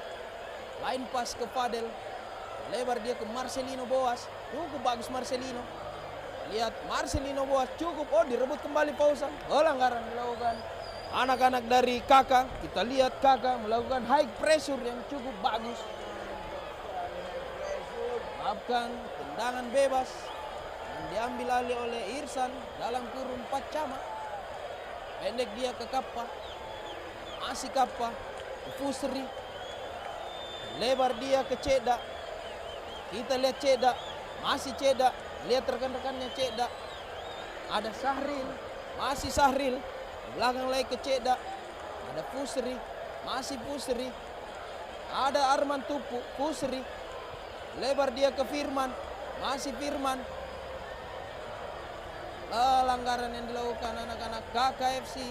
Line pass ke Fadel. Lebar dia ke Marcelino Boas. Cukup bagus Marcelino. Lihat Marcelino Boas cukup. Oh, direbut kembali Fauzan. Pelanggaran dilakukan anak-anak dari Kakak. Kita lihat Kakak melakukan high pressure yang cukup bagus. Maafkan tendangan bebas yang diambil alih oleh Irsan dalam kurun 4 camat. Pendek dia ke Kappa. Masih Kappa. Ke Fusri. Lebar dia ke Ceda. Kita lihat Ceda. Masih Ceda. Lihat rekan-rekannya Ceda. Ada Sahril. Masih Sahril. Belakang lagi ke Ceda. Ada Fusri. Masih Fusri. Ada Arman Tupu. Fusri. Lebar dia ke Firman. Masih Firman. Pelanggaran yang dilakukan anak-anak KKFC.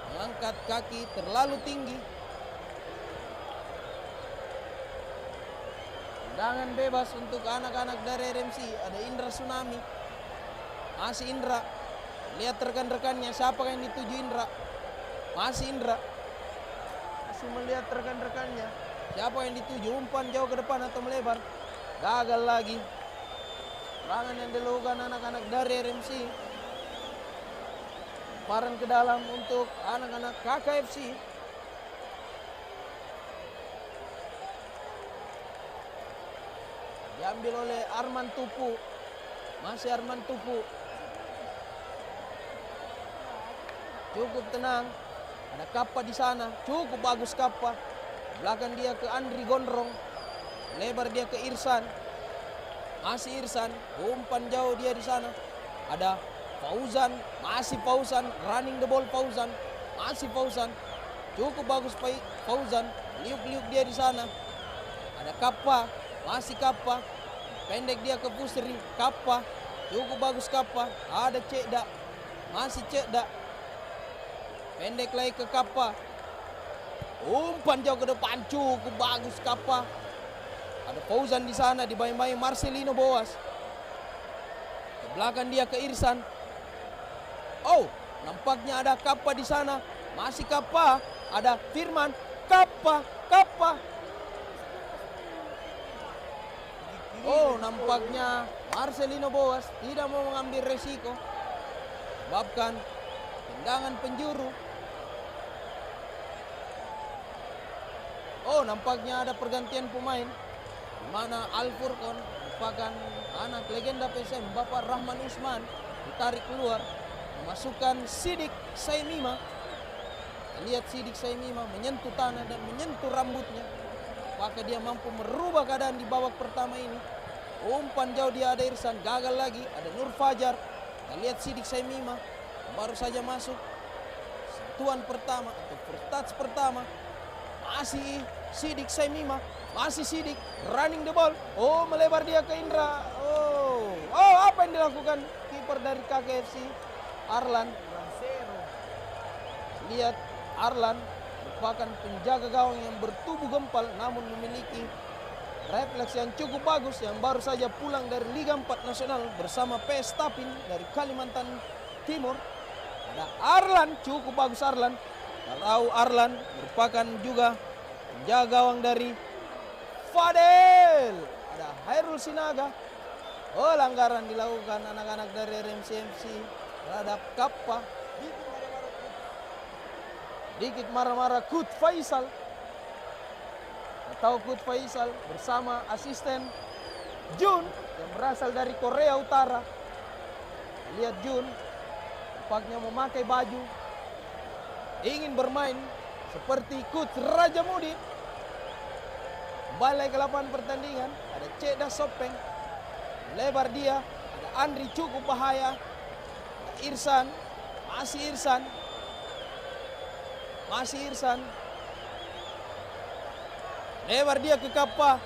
Mengangkat kaki terlalu tinggi. Tendangan bebas untuk anak-anak dari RMC. Ada Indra Tsunami. Masih Indra. Lihat rekan-rekannya siapa yang dituju Indra. Masih Indra. Masih melihat rekan-rekannya. Siapa yang dituju? Umpan jauh ke depan atau melebar? Gagal lagi. Serangan yang dilakukan anak-anak dari RMC. Lemparan ke dalam untuk anak-anak KKFC. Diambil oleh Arman Tupu. Masih Arman Tupu. Cukup tenang. Ada Kappa di sana. Cukup bagus Kappa. Belakang dia ke Andri Gondrong. Lebar dia ke Irsan. Masih Irsan. Umpan jauh dia di sana. Ada Fauzan. Masih Fauzan. Running the ball Fauzan. Masih Fauzan. Cukup bagus Fauzan. Liuk-liuk dia di sana. Ada Kappa. Masih Kappa. Pendek dia ke Pusri. Kappa. Cukup bagus Kappa. Ada Cekda. Masih Cekda. Pendek lagi ke Kappa. Umpan jauh ke depan. Cukup bagus Kappa. Ada Fauzan di sana. Dibayang-bayang Marcelino Boas. Ke belakang dia ke Irsan. Oh, nampaknya ada Kappa di sana. Masih Kappa. Ada Firman. Kappa. Oh, nampaknya Marcelino Boas tidak mau mengambil resiko. Sebabkan tendangan penjuru. Oh, nampaknya ada pergantian pemain. Di mana Al Furqon merupakan anak legenda PSM Bapak Rahman Usman ditarik keluar. Memasukkan Sidik Saimima. Lihat Sidik Saimima menyentuh tanah dan menyentuh rambutnya. Apakah dia mampu merubah keadaan di babak pertama ini? Umpan jauh dia ada Irsan, gagal lagi. Ada Nur Fajar. Kita lihat Sidik Saimima baru saja masuk. Sentuhan pertama atau first touch pertama. Masih Sidik Saimima. Masih Sidik running the ball. Oh, melebar dia ke Indra. Oh, apa yang dilakukan kiper dari KKFC? Arlan. Lihat Arlan merupakan penjaga gawang yang bertubuh gempal namun memiliki refleks yang cukup bagus, yang baru saja pulang dari Liga 4 Nasional bersama PS Tapin dari Kalimantan Timur. Ada Arlan, cukup bagus Arlan. Kalau Arlan merupakan juga penjaga gawang dari Fadel. Ada Hairul Sinaga. Oh, langgaran dilakukan anak-anak dari RMCMC terhadap Kappa. Dikit marah-marah Kut Faisal. Atau Kut Faisal bersama asisten Jun yang berasal dari Korea Utara. Lihat Jun nampaknya memakai baju ingin bermain seperti Kut Rajamudi. Balik ke lapangan pertandingan. Ada Cekda Sopeng. Lebar dia. Ada Andri cukup bahaya. Ada Irsan. Masih Irsan. Masih Irsan. Lebar dia ke Kappa.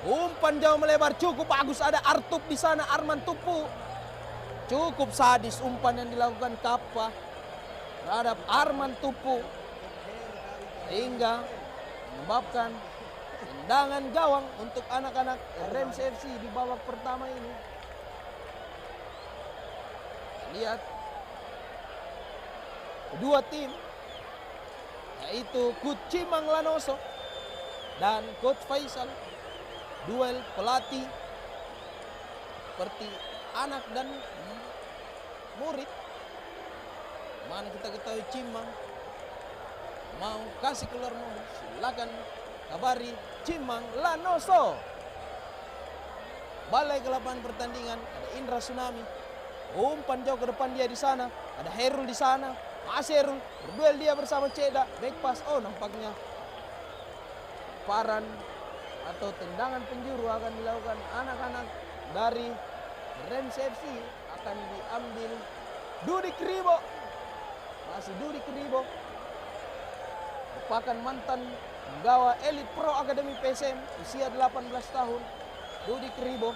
Umpan jauh melebar cukup bagus. Ada Artup di sana, Arman Tupu. Cukup sadis umpan yang dilakukan Kappa terhadap Arman Tupu sehingga menyebabkan tendangan gawang untuk anak-anak RMCFC di babak pertama ini. Lihat kedua tim yaitu Coach Cimang Lanoso dan Coach Faisal, duel pelatih seperti anak dan murid. Mana kita ketahui Cimang mau kasih keluar mobil, silakan kabari Cimang Lanoso. Balai ke lapangan pertandingan ada Indra Tsunami. Umpan jauh ke depan dia di sana. Ada Herul di sana. Masih Herul berduel dia bersama Ceda. Back pass. Oh, nampaknya paran atau tendangan penjuru akan dilakukan anak-anak dari Rens FC. Akan diambil Dudik Ribo. Masih Dudik Ribo merupakan mantan penggawa elit Pro Akademi PSM usia 18 tahun. Dudik Ribo.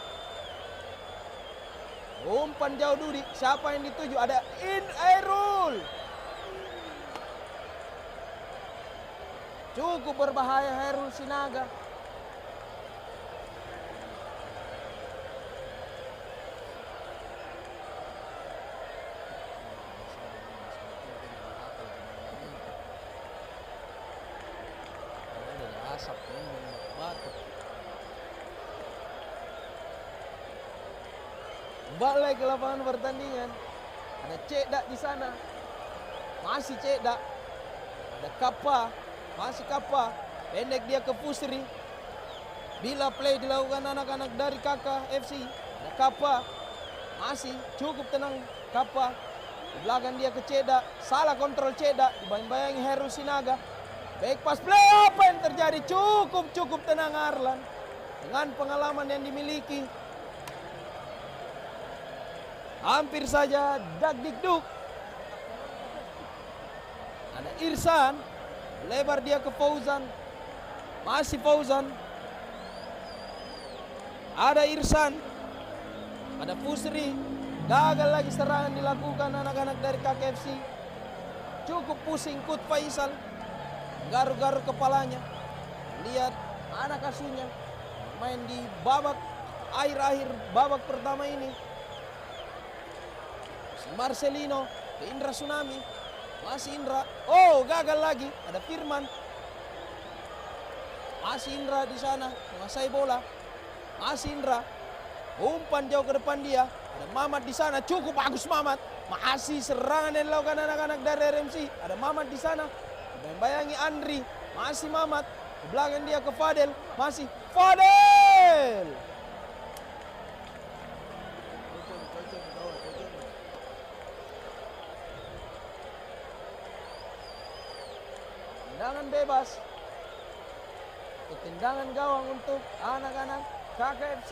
Umpan jauh Dudik. Siapa yang dituju? Ada Airul. Cukup berbahaya Hairul Sinaga. balik ke lapangan pertandingan. Ada Cedak di sana. Masih Cedak. Ada Kappa. Masih Kappa. Pendek dia ke Pusri. Bila play dilakukan anak-anak dari Kakak FC. Ada Kappa. Masih cukup tenang Kappa. Di belakang dia ke Cedak. Salah kontrol Cedak. Dibayang-bayangi Heru Sinaga. Back pass play. Apa yang terjadi? Cukup tenang Arlan. Dengan pengalaman yang dimiliki. Hampir saja dak-dik-duk. Ada Irsan. Lebar dia ke Fauzan. Masih Fauzan. Ada Irsan. Ada Pusri. Gagal lagi serangan dilakukan anak-anak dari KKFC. Cukup pusing Kut Faisal. Garu-garu kepalanya. Lihat anak asuhnya main di babak akhir-akhir babak pertama ini. Marcelino ke Indra Tsunami. Masih Indra. Oh, gagal lagi. Ada Firman. Masih Indra di sana menguasai bola. Masih Indra. Umpan jauh ke depan dia. Ada Mamat di sana. Cukup bagus Mamat. Masih serangan yang dilakukan anak-anak dari RMC. Ada Mamat di sana. Bayangi Andri. Masih Mamat. Di belakang dia ke Fadel. Masih Fadel. Tendangan bebas. Tendangan gawang untuk anak-anak KKFC.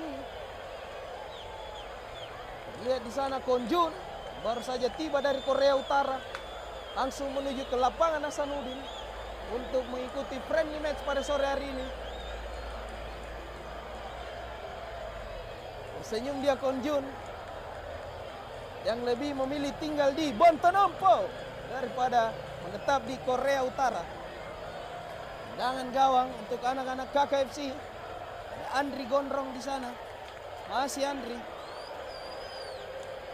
Lihat di sana Konjun baru saja tiba dari Korea Utara, langsung menuju ke lapangan Hasanuddin untuk mengikuti friendly match pada sore hari ini. Senyum dia Konjun yang lebih memilih tinggal di Bontonompo daripada menetap di Korea Utara. Tendangan gawang untuk anak-anak KKFC. Ada Andri Gondrong di sana. Masih Andri.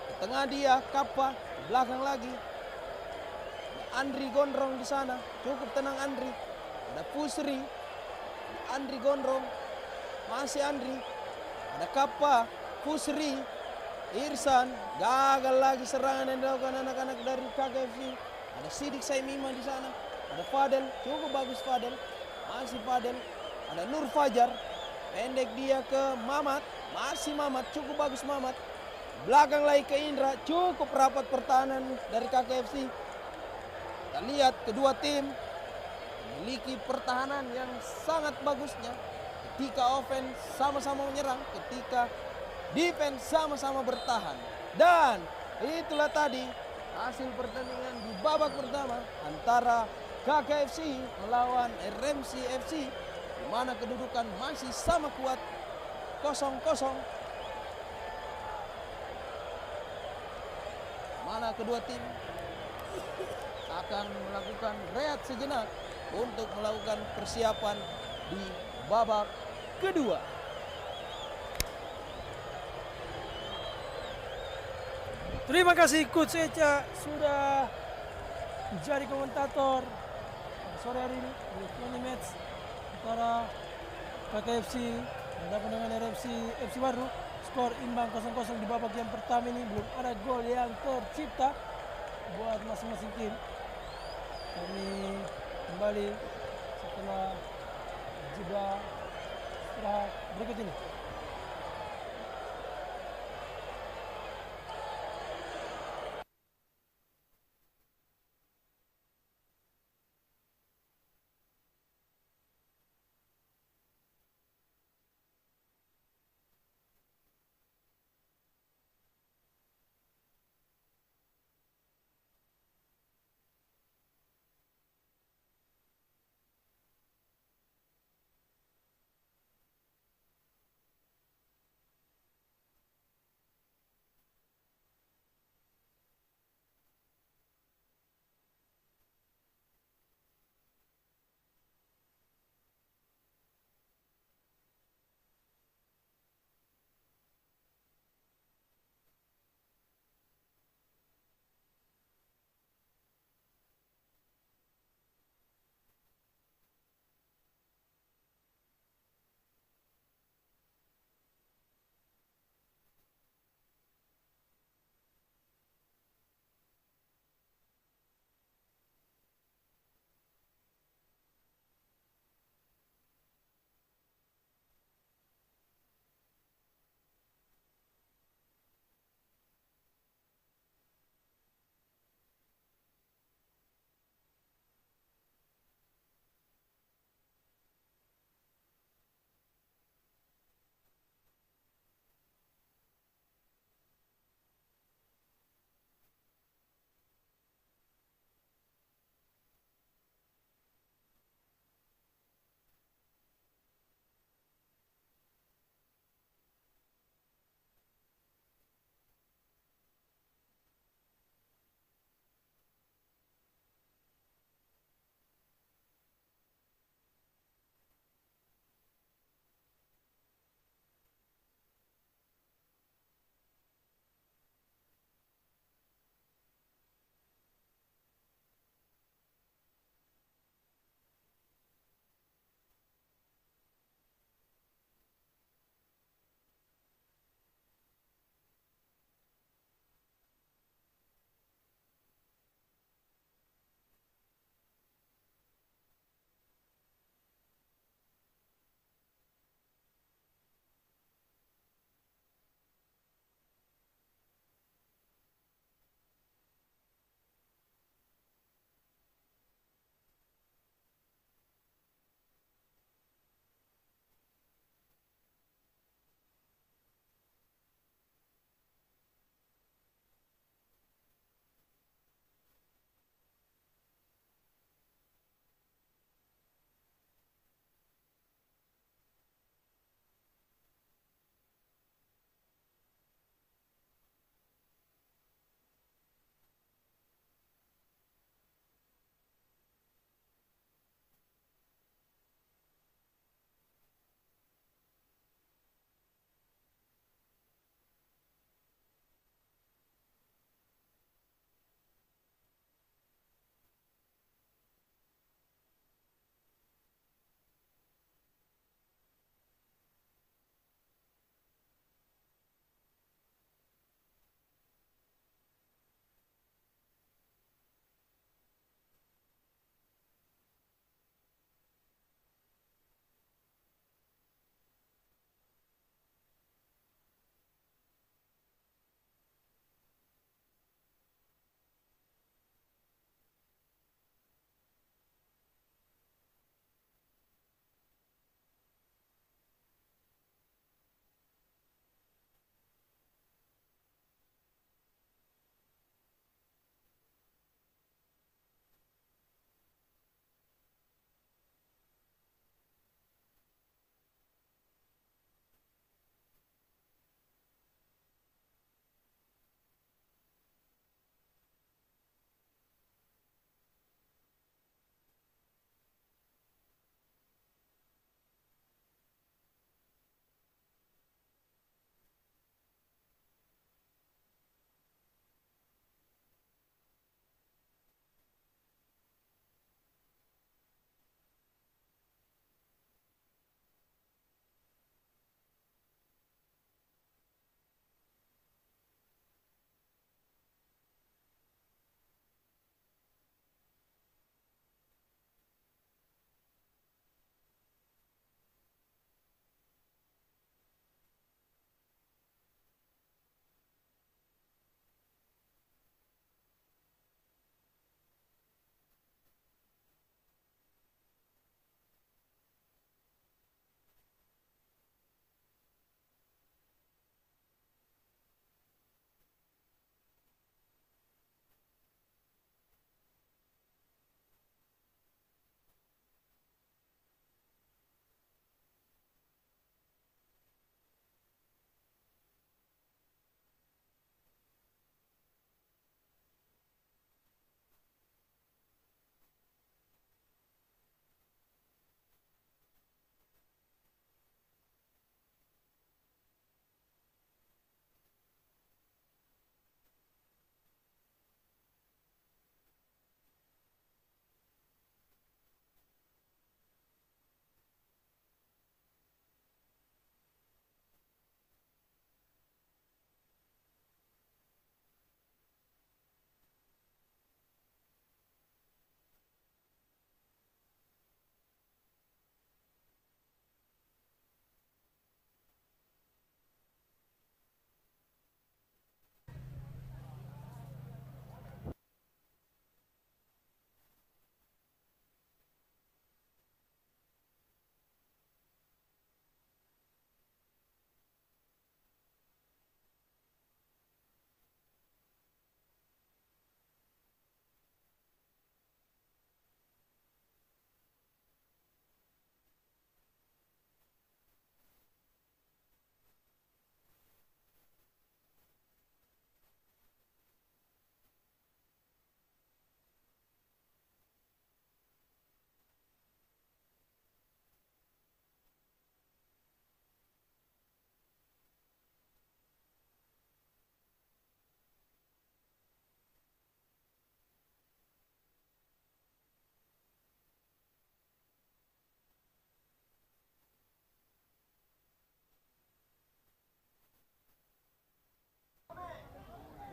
Di tengah dia Kappa, di belakang lagi. Ada Andri Gondrong di sana. Cukup tenang Andri. Ada Pusri. Ada Andri Gondrong. Masih Andri. Ada Kappa, Pusri, Irsan. Gagal lagi serangan yang dilakukan anak-anak dari KKFC. Ada Sidik Saimima di sana. Ada Fadel, cukup bagus Fadel. Masih Fadel. Ada Nur Fajar. Pendek dia ke Mamat. Masih Mamat, cukup bagus Mamat. Belakang lagi ke Indra. Cukup rapat pertahanan dari KKFC. Kita lihat kedua tim memiliki pertahanan yang sangat bagusnya. Ketika offense sama-sama menyerang, ketika defense sama-sama bertahan. Dan itulah tadi hasil pertandingan di babak pertama antara KKFC melawan RMC FC, di mana kedudukan masih sama kuat 0-0. Mana kedua tim akan melakukan rehat sejenak untuk melakukan persiapan di babak kedua. Terima kasih Coach Echa sudah menjadi komentator sore hari ini di friendly match antara KKFC berhadapan dengan RMC FC Baru. Skor imbang 0-0 di babak yang pertama ini, belum ada gol yang tercipta buat masing-masing tim. Kami kembali setelah jeda istirahat berikut ini.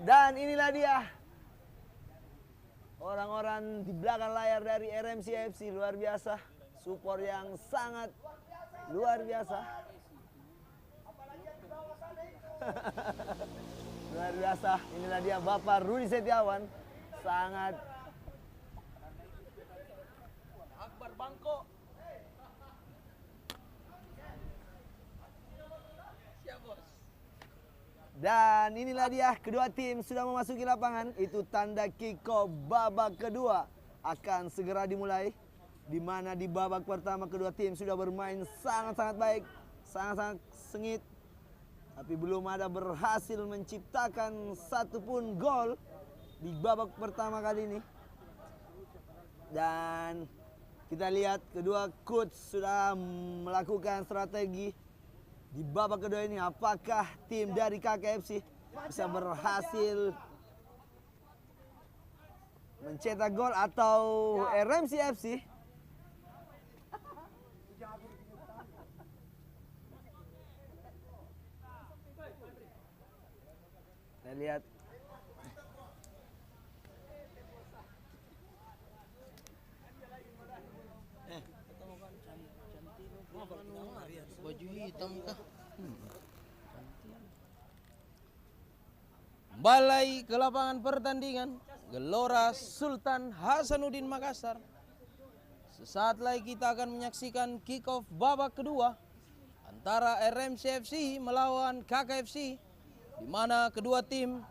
Dan inilah dia orang-orang di belakang layar dari RMC FC, luar biasa. Support yang sangat luar biasa. Luar biasa. Inilah dia Bapak Rudi Setiawan, sangat Akbar Bangko. Siap, Bos. Dan inilah dia kedua tim sudah memasuki lapangan. Itu tanda kick-off babak kedua akan segera dimulai. Di mana di babak pertama kedua tim sudah bermain sangat-sangat baik, sangat-sangat sengit. Tapi belum ada berhasil menciptakan satupun gol di babak pertama kali ini. Dan kita lihat kedua coach sudah melakukan strategi di babak kedua ini. Apakah tim dari KKFC bisa berhasil mencetak gol atau RMC FC? Kita lihat. Baju hitam kah? Balai ke lapangan pertandingan Gelora Sultan Hasanuddin Makassar. Sesaat lagi kita akan menyaksikan kick-off babak kedua antara RMC FC melawan KKFC, di mana kedua tim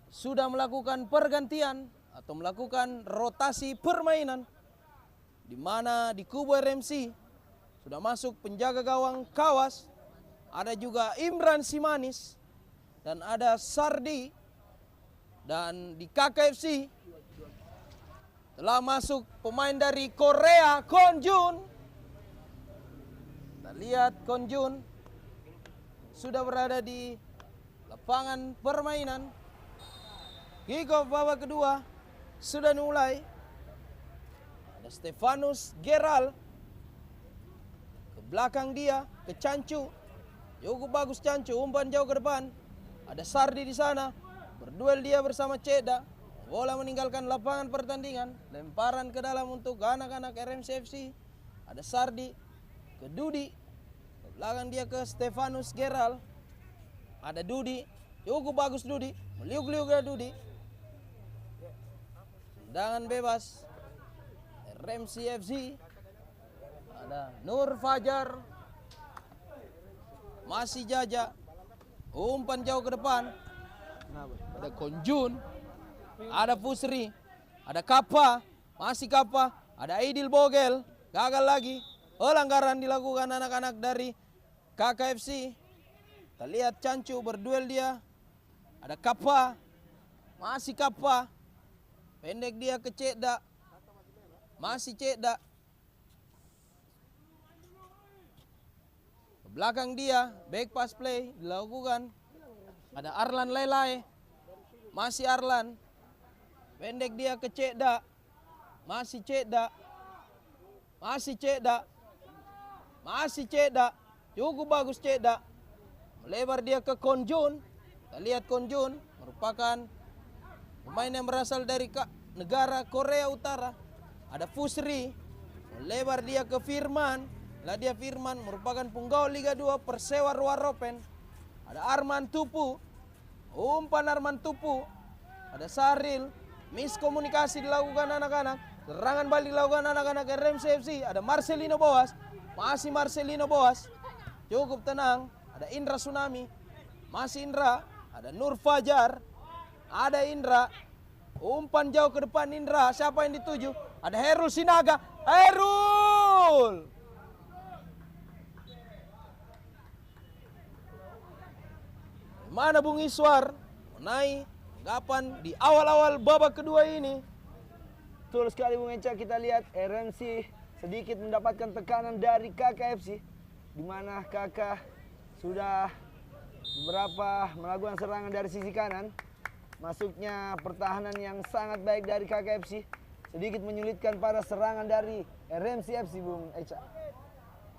sudah melakukan pergantian atau melakukan rotasi permainan, di mana di kubu RMC sudah masuk penjaga gawang Kawas, ada juga Imran Simanis, dan ada Sardi. Dan di KKFC telah masuk pemain dari Korea, Konjun. Kita lihat Konjun sudah berada di lapangan permainan. Kick-off babak kedua sudah dimulai. Ada Stefanus Geral. Ke belakang dia, ke Cancu. Cukup bagus Cancu, umpan jauh ke depan. Ada Sardi di sana. Berduel dia bersama Ceda. Bola meninggalkan lapangan pertandingan. Lemparan ke dalam untuk anak-anak RMC FC. Ada Sardi ke Dudi. Ke belakang dia ke Stefanus Geral. Ada Dudi. Cukup bagus Dudi. Meliuk-liuk ke Dudi. Tendangan bebas RMC FC. Ada Nur Fajar. Masih Jaja. Umpan jauh ke depan. Ada Konjun. Ada Fusri. Ada Kappa. Masih Kappa. Ada Aidil Bogel. Gagal lagi. Pelanggaran dilakukan anak-anak dari KKFC. Kita lihat Cancu berduel dia. Ada Kappa. Masih Kappa. Pendek dia ke Ceda. Masih Ceda. Ke belakang dia, back pass play dilakukan. Ada Arlan Lelai. Masih Arlan. Pendek dia ke Ceda. Masih Ceda. Masih Ceda. Masih Ceda. Cukup bagus Ceda. Melebar dia ke Konjun. Kita lihat Konjun merupakan pemain yang berasal dari negara Korea Utara. Ada Fusri. Melebar dia ke Firman. Ladia Firman merupakan punggawa Liga 2 Persewa Ruaropen. Ada Arman Tupu. Umpan Arman Tupu. Ada Saril. Miskomunikasi dilakukan anak-anak. Serangan balik dilakukan anak-anak RMC FC. Ada Marcelino Boas. Masih Marcelino Boas. Cukup tenang. Ada Indra Tsunami. Masih Indra. Ada Nur Fajar. Ada Indra. Umpan jauh ke depan Indra. Siapa yang dituju? Ada Herul Sinaga. Herul! Mana Bung Iswar mengenai tanggapan di awal-awal babak kedua ini? Betul sekali Bung Eca, kita lihat RMC sedikit mendapatkan tekanan dari KKFC, di mana KK sudah beberapa melakukan serangan dari sisi kanan. Masuknya pertahanan yang sangat baik dari KKFC sedikit menyulitkan para serangan dari RMC FC Bung Eca.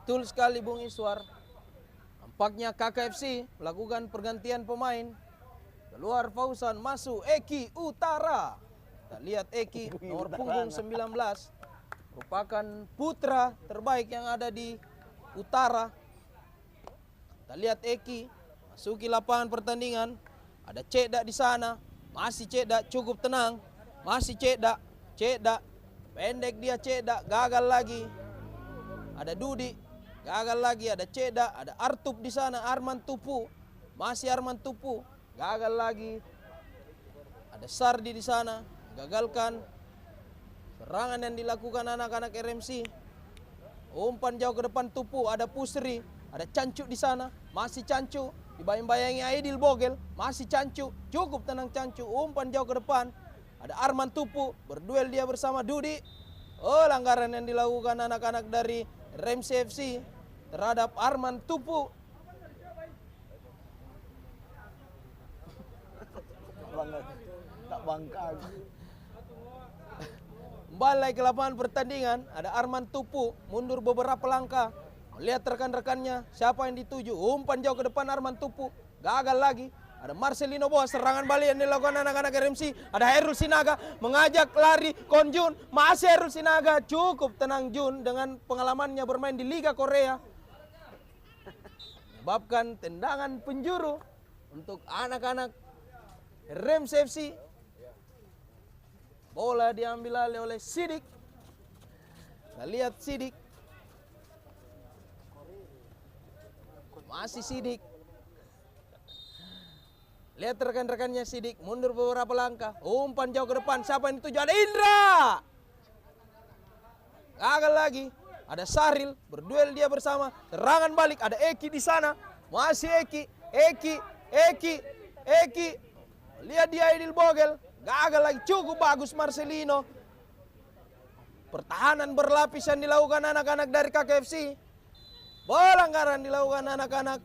Betul sekali Bung Iswar. Nampaknya KKFC melakukan pergantian pemain. Ke Keluar Fauzan, masuk Eki Utara. Kita lihat Eki nomor punggung 19, merupakan putra terbaik yang ada di Utara. Kita lihat Eki masuki lapangan pertandingan. Ada Ceda di sana, masih Ceda cukup tenang, masih Ceda, pendek dia Ceda, gagal lagi. Ada Dudi, gagal lagi. Ada Ceda, ada Artup di sana, Arman Tupu, masih Arman Tupu, gagal lagi. Ada Sardi di sana, gagalkan serangan yang dilakukan anak-anak RMC. Umpan jauh ke depan Tupu, ada Pusri, ada Cancuk di sana, masih Cancuk, dibayang-bayangi Aidil Bogel, masih Cancuk, cukup tenang Cancuk, umpan jauh ke depan. Ada Arman Tupu, berduel dia bersama Dudi. Oh, langgaran yang dilakukan anak-anak dari RMC FC terhadap Arman Tupu. Tak bangkang. Kembali ke lapangan pertandingan, ada Arman Tupu mundur beberapa langkah, melihat rekan-rekannya siapa yang dituju. Umpan jauh ke depan Arman Tupu, gagal lagi. Ada Marcelino Boas, serangan balik yang dilakukan anak-anak RMC. Ada Herul Sinaga mengajak lari Konjun, masih Herul Sinaga, cukup tenang Jun dengan pengalamannya bermain di Liga Korea. Menyebabkan tendangan penjuru untuk anak-anak RMC FC. Bola diambil alih oleh Sidik. Kita lihat Sidik. Masih Sidik. Lihat rekan-rekannya Sidik mundur beberapa langkah. Umpan jauh ke depan. Siapa yang dituju? Ada Indra. Gagal lagi. Ada Saril. Berduel dia bersama. Serangan balik. Ada Eki di sana. Masih Eki. Eki. Lihat dia Aidil Bogel. Gagal lagi. Cukup bagus Marcelino. Pertahanan berlapis yang dilakukan anak-anak dari KKFC. Pelanggaran dilakukan anak-anak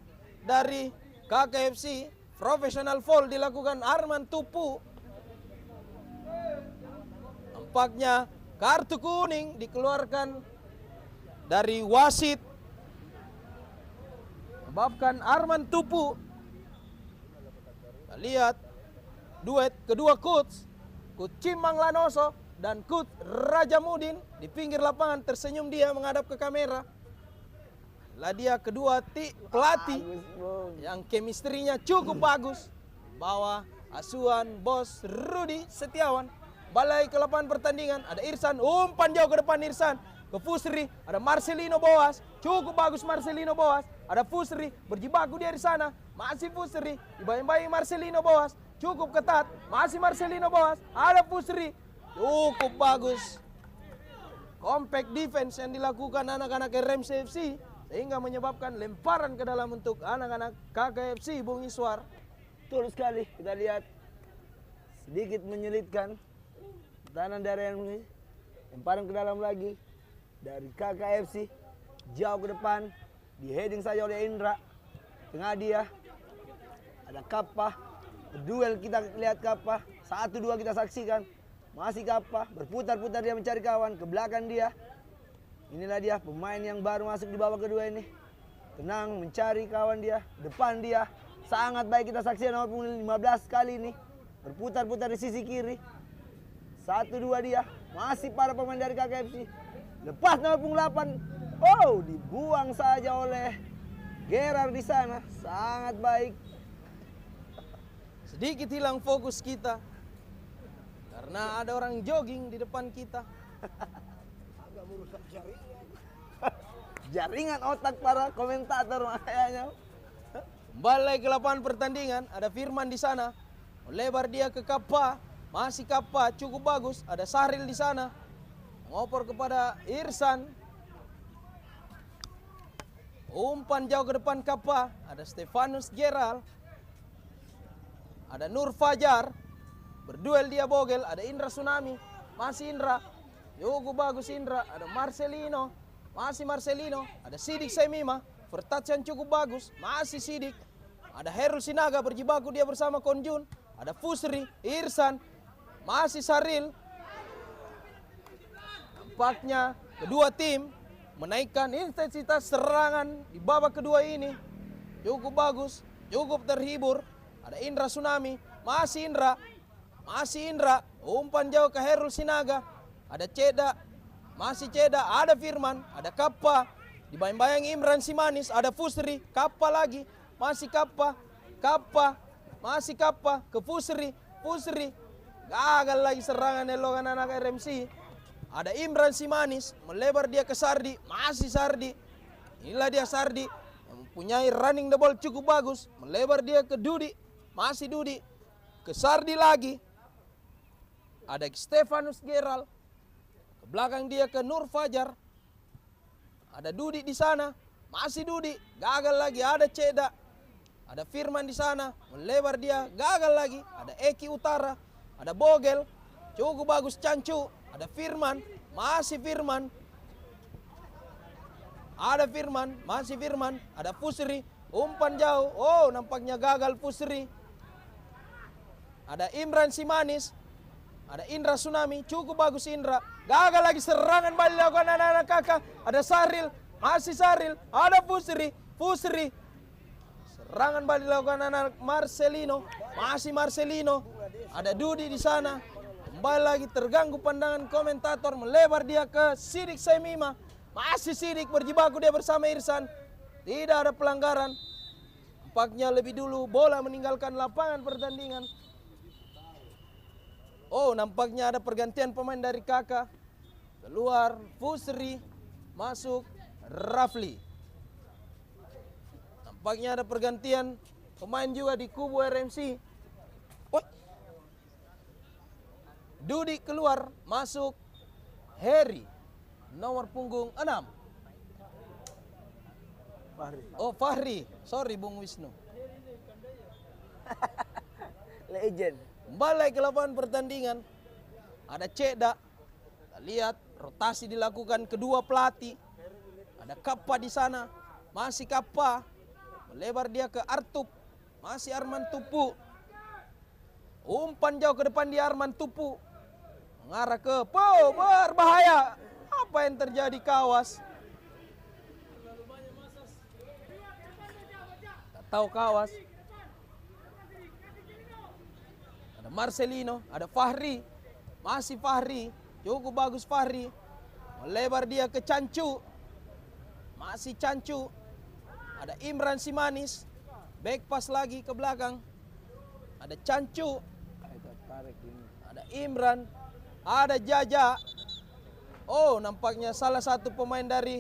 dari KKFC. Professional foul dilakukan Arman Tupu. Nampaknya kartu kuning dikeluarkan dari wasit. Menyebabkan Arman Tupu. Kita lihat duet kedua coach Cimang Lanoso dan coach Raja Mudin di pinggir lapangan, tersenyum dia menghadap ke kamera. Lah dia kedua pelatih yang kemistrinya cukup bagus. Bawah asuhan bos Rudi Setiawan. Balai ke lapangan pertandingan, ada Irsan, umpan jauh ke depan Irsan. Ke Fusri, ada Marcelino Boas, cukup bagus Marcelino Boas. Ada Fusri, berjibaku dia di sana, masih Fusri, dibayang-bayang Marcelino Boas, cukup ketat, masih Marcelino Boas, ada Fusri, cukup bagus. Compact defense yang dilakukan anak-anak RMC FC sehingga menyebabkan lemparan ke dalam untuk anak-anak KKFC Bung Iswar. Betul sekali, kita lihat sedikit menyulitkan pertahanan dari RMC. Lemparan ke dalam lagi dari KKFC, jauh ke depan, di heading saja oleh Indra. Tengah dia ada Kappa, duel kita lihat Kappa, 1-2 kita saksikan. Masih Kappa, berputar-putar dia mencari kawan, ke belakang dia. Inilah dia pemain yang baru masuk di babak kedua ini. Tenang mencari kawan dia, depan dia. Sangat baik kita saksikan nomor punggung 15 kali ini. Berputar-putar di sisi kiri. 1-2 dia, masih para pemain dari KKFC. Lepas nomor punggung 8. Oh, dibuang saja oleh Gerard di sana. Sangat baik. Sedikit hilang fokus kita karena ada orang jogging di depan kita. Agak merusak jaringan otak para komentator makanya. Kembali ke lapangan pertandingan, ada Firman di sana. Melebar dia ke Kappa, masih Kappa, cukup bagus. Ada Saril di sana. Ngoper kepada Irsan. Umpan jauh ke depan Kappa, ada Stefanus Gerald. Ada Nur Fajar. Berduel dia Bogel, ada Indra Tsunami. Masih Indra. Cukup bagus Indra, ada Marcelino. Masih Marcelino, ada Sidik Semima. Vertouch yang cukup bagus, masih Sidik. Ada Herul Sinaga berjibaku dia bersama Konjun. Ada Fusri, Irsan, masih Saril. Nampaknya kedua tim menaikkan intensitas serangan di babak kedua ini. Cukup bagus, cukup terhibur. Ada Indra Tsunami, masih Indra, umpan jauh ke Herul Sinaga, ada Ceda, masih Ceda, ada Firman, ada Kappa, dibayang-bayang Imran Simanis, ada Fusri, Kappa lagi, masih Kappa, masih Kappa, ke Fusri, gagal lagi serangan elokan anak RMC, ada Imran Simanis, melebar dia ke Sardi, masih Sardi, inilah dia Sardi, yang mempunyai running the ball cukup bagus, melebar dia ke Dudi, masih Dudi, ke Sardi lagi, ada Stefanus Geral, ke belakang dia ke Nur Fajar, ada Dudi di sana, masih Dudi, gagal lagi, ada Ceda, ada Firman di sana, melebar dia, gagal lagi, ada Eki Utara, ada Bogel, cukup bagus Cancu, ada Firman, masih Firman, ada Firman, masih Firman, ada Fusri, umpan jauh, oh nampaknya gagal Fusri, ada Imran Simanis, ada Indra Tsunami, cukup bagus Indra, gagal lagi serangan balik dilakukan anak-anak kakak, ada Saril, masih Saril, ada Fusri, serangan balik dilakukan anak Marcelino, masih Marcelino, ada Dudi di sana, kembali lagi terganggu pandangan komentator, melebar dia ke Sidik Saimima, masih Sidik berjibaku dia bersama Irsan, tidak ada pelanggaran, nampaknya lebih dulu bola meninggalkan lapangan pertandingan. Oh, nampaknya ada pergantian pemain dari kakak. Keluar Fusri, masuk Rafli. Nampaknya ada pergantian pemain juga di kubu RMC. Oh. Dudi keluar, masuk Heri, nomor punggung 6. Fahri. Oh, Fahri. Sorry, Bung Wisnu. Legend. Kembali ke lapangan pertandingan. Ada Ceda. Kita lihat rotasi dilakukan kedua pelatih. Ada Kappa di sana. Masih Kappa. Melebar dia ke Artup. Masih Arman Tupu. Umpan jauh ke depan di Arman Tupu. Mengarah ke berbahaya. Apa yang terjadi kawas? Tak tahu kawas. Ada Marcelino, ada Fahri, masih Fahri, cukup bagus Fahri, melebar dia ke Cancu, masih Cancu, ada Imran Simanis, back pass lagi ke belakang, ada Cancu, ada Imran, ada Jaja, oh nampaknya salah satu pemain dari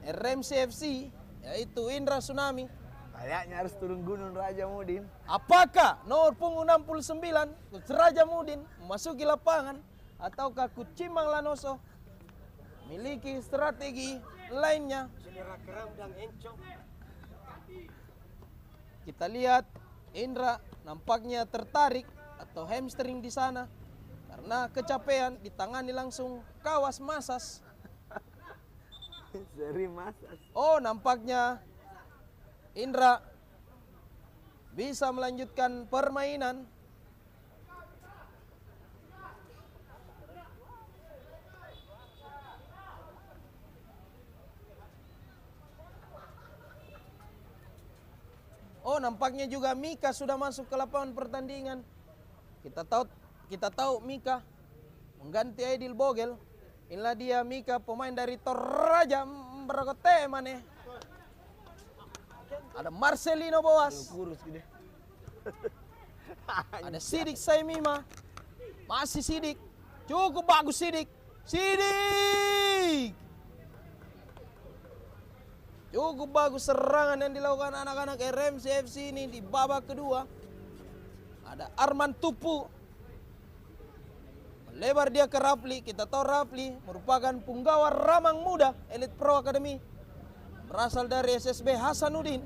RMC FC, yaitu Indra Tsunami. Kayaknya harus turun gunung Raja Mudin. Apakah nomor punggung 69 Coach Raja Mudin memasuki lapangan ataukah Coach Cimang Lanoso memiliki strategi lainnya? Kita lihat Indra nampaknya tertarik atau hamstring di sana karena kecapean, ditangani langsung kawas Masas. Seri Masas. Oh, nampaknya Indra bisa melanjutkan permainan. Oh, nampaknya juga Mika sudah masuk ke lapangan pertandingan. Kita tahu Mika mengganti Aidil Bogel. Inilah dia Mika, pemain dari Toraja Mbarakote maneh. Ada Marcelino Boas. Kurus gede. Ada Sidik Saimima. Masih Sidik. Cukup bagus Sidik. Sidik. Cukup bagus serangan yang dilakukan anak-anak RMC FC ini di babak kedua. Ada Arman Tupu. Melebar dia ke Rafli. Kita tahu Rafli merupakan punggawa Ramang Muda Elite Pro Academy. Berasal dari SSB Hasanuddin.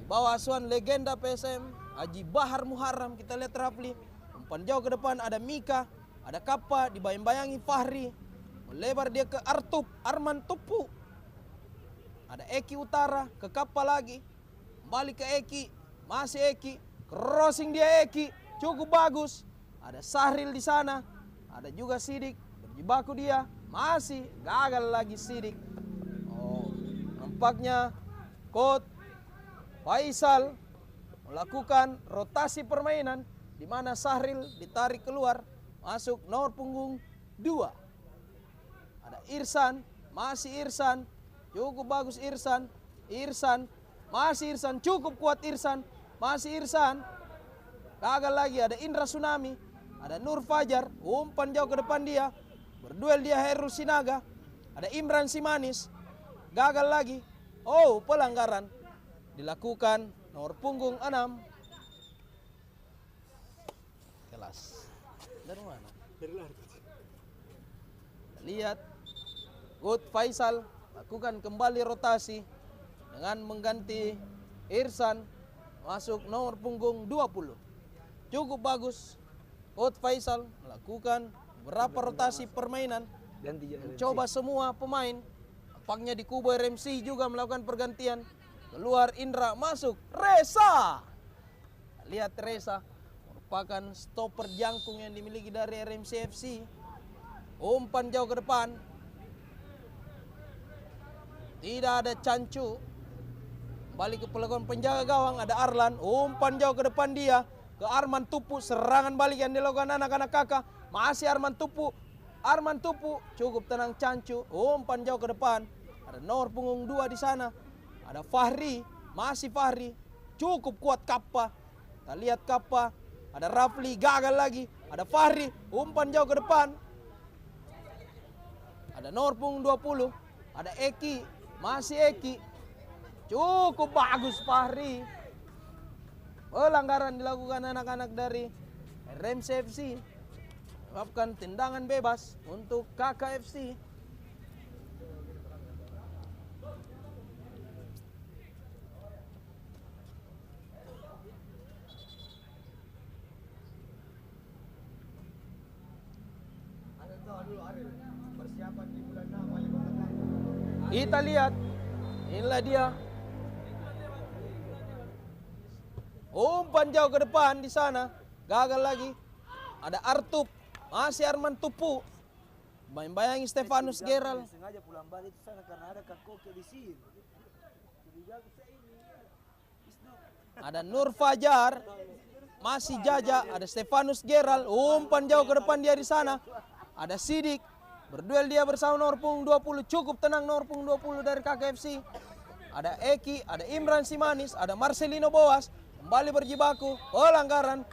Di bawah asuhan legenda PSM Haji Bahar Muharram. Kita lihat Rafli. Umpan jauh ke depan ada Mika. Ada Kappa. Dibayang-bayangi Fahri. Melebar dia ke Arman Tupu. Ada Eki Utara, ke Kappa lagi. Kembali ke Eki, masih Eki. Crossing dia Eki, cukup bagus. Ada Sahril di sana. Ada juga Sidik, berjibaku dia. Masih gagal lagi Sidik. Oh, nampaknya Coach Faisal melakukan rotasi permainan. di mana Sahril ditarik keluar, masuk nomor punggung 2. Ada Irsan, masih Irsan, cukup bagus Irsan, masih Irsan, cukup kuat Irsan, masih Irsan. Gagal lagi, ada Indra Tsunami, ada Nur Fajar, umpan jauh ke depan dia, berduel dia Herul Sinaga, ada Imran Simanis, gagal lagi. Oh, pelanggaran dilakukan nomor punggung 6. Kelas. Dari mana? Dari luar. Lihat, Good Faisal lakukan kembali rotasi dengan mengganti Irsan, masuk nomor punggung 20. Cukup bagus. Good Faisal melakukan beberapa rotasi permainan, mencoba semua pemain. Nampaknya di kubu RMC juga melakukan pergantian. Keluar Indra, masuk Reza. Lihat Reza, merupakan stopper jangkung yang dimiliki dari RMC FC. Umpan jauh ke depan. Tidak ada Cancu. Balik ke pelakuan penjaga gawang, ada Arlan. Umpan jauh ke depan dia, ke Arman Tupu. Serangan balik yang dilakukan anak-anak kakak. Masih Arman Tupu. Cukup tenang Cancu. Umpan jauh ke depan. Ada nomor punggung 2 di sana. Ada Fahri, masih Fahri. Cukup kuat Kappa. Kita lihat Kappa. Ada Rafli, gagal lagi. Ada Fahri, umpan jauh ke depan. Ada nomor punggung 20. Ada Eki, masih Eki. Cukup bagus Fahri. Pelanggaran dilakukan anak-anak dari RMC FC. Menyebabkan tendangan bebas untuk KKFC. Kita lihat, inilah dia. Umpan jauh ke depan di sana, gagal lagi. Ada Artup, masih Arman Tupu. Bayang-bayangi Stefanus Geral. Sengaja pulang balik ke sana karena ada Kakoke di sini. Ada Nur Fajar, masih Jaja, ada Stefanus Geral. Umpan jauh ke depan dia di sana. Ada Sidik, berduel dia bersama nomor punggung 20. Cukup tenang nomor punggung 20 dari KKFC. Ada Eki, ada Imran Simanis, ada Marcelino Boas. Kembali berjibaku, pelanggaran.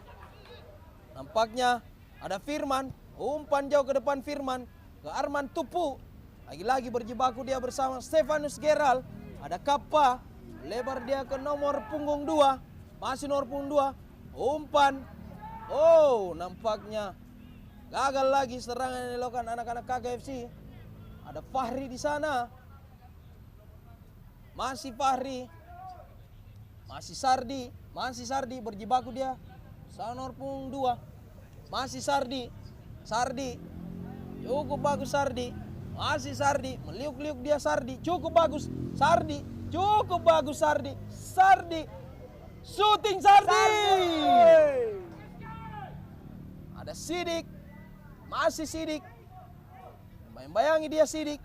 Nampaknya ada Firman, umpan jauh ke depan Firman. Ke Arman Tupu. Lagi-lagi berjibaku dia bersama Stefanus Geral. Ada Kappa, lebar dia ke nomor punggung 2. Masih nomor punggung 2. Umpan. Oh, nampaknya gagal lagi serangan yang dilakukan anak-anak KKFC. Ada Fahri di sana. Masih Fahri. Masih Sardi berjibaku dia. Nomor punggung 2. Masih Sardi. Cukup bagus Sardi. Masih Sardi. Meliuk-liuk dia Sardi. Cukup bagus Sardi. Shooting Sardi. Ada Sidik. Masih Sidik. Bayang-bayangi dia Sidik.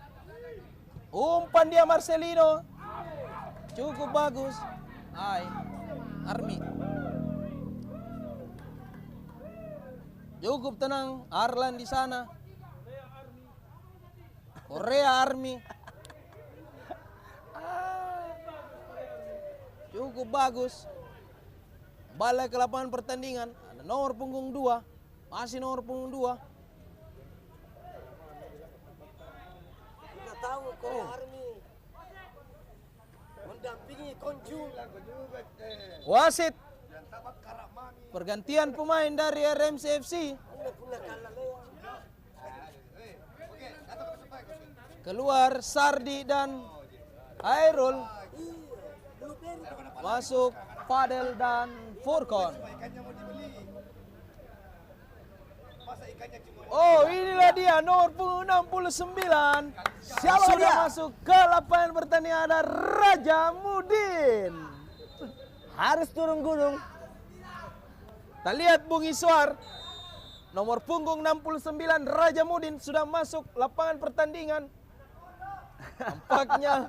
Umpan dia Marcelino. Cukup bagus. Army. Cukup tenang Arlan di sana. Korea Army. Cukup bagus. Balik ke lapangan pertandingan. Ada nomor punggung 2. Masih nomor punggung 2. Kita tahu Korea Army mendampingi Konjung. Wasit. Pergantian pemain dari RMC FC. Keluar Sardi dan Airul. Masuk Fadel dan Furkon. Oh, inilah dia nomor punggung 69. Siapa Sudah dia? masuk ke lapangan pertandingan, ada Raja Mudin. Harus turun gunung. Kita lihat Bung Iswar. Nomor punggung 69 Raja Mudin sudah masuk lapangan pertandingan. Nampaknya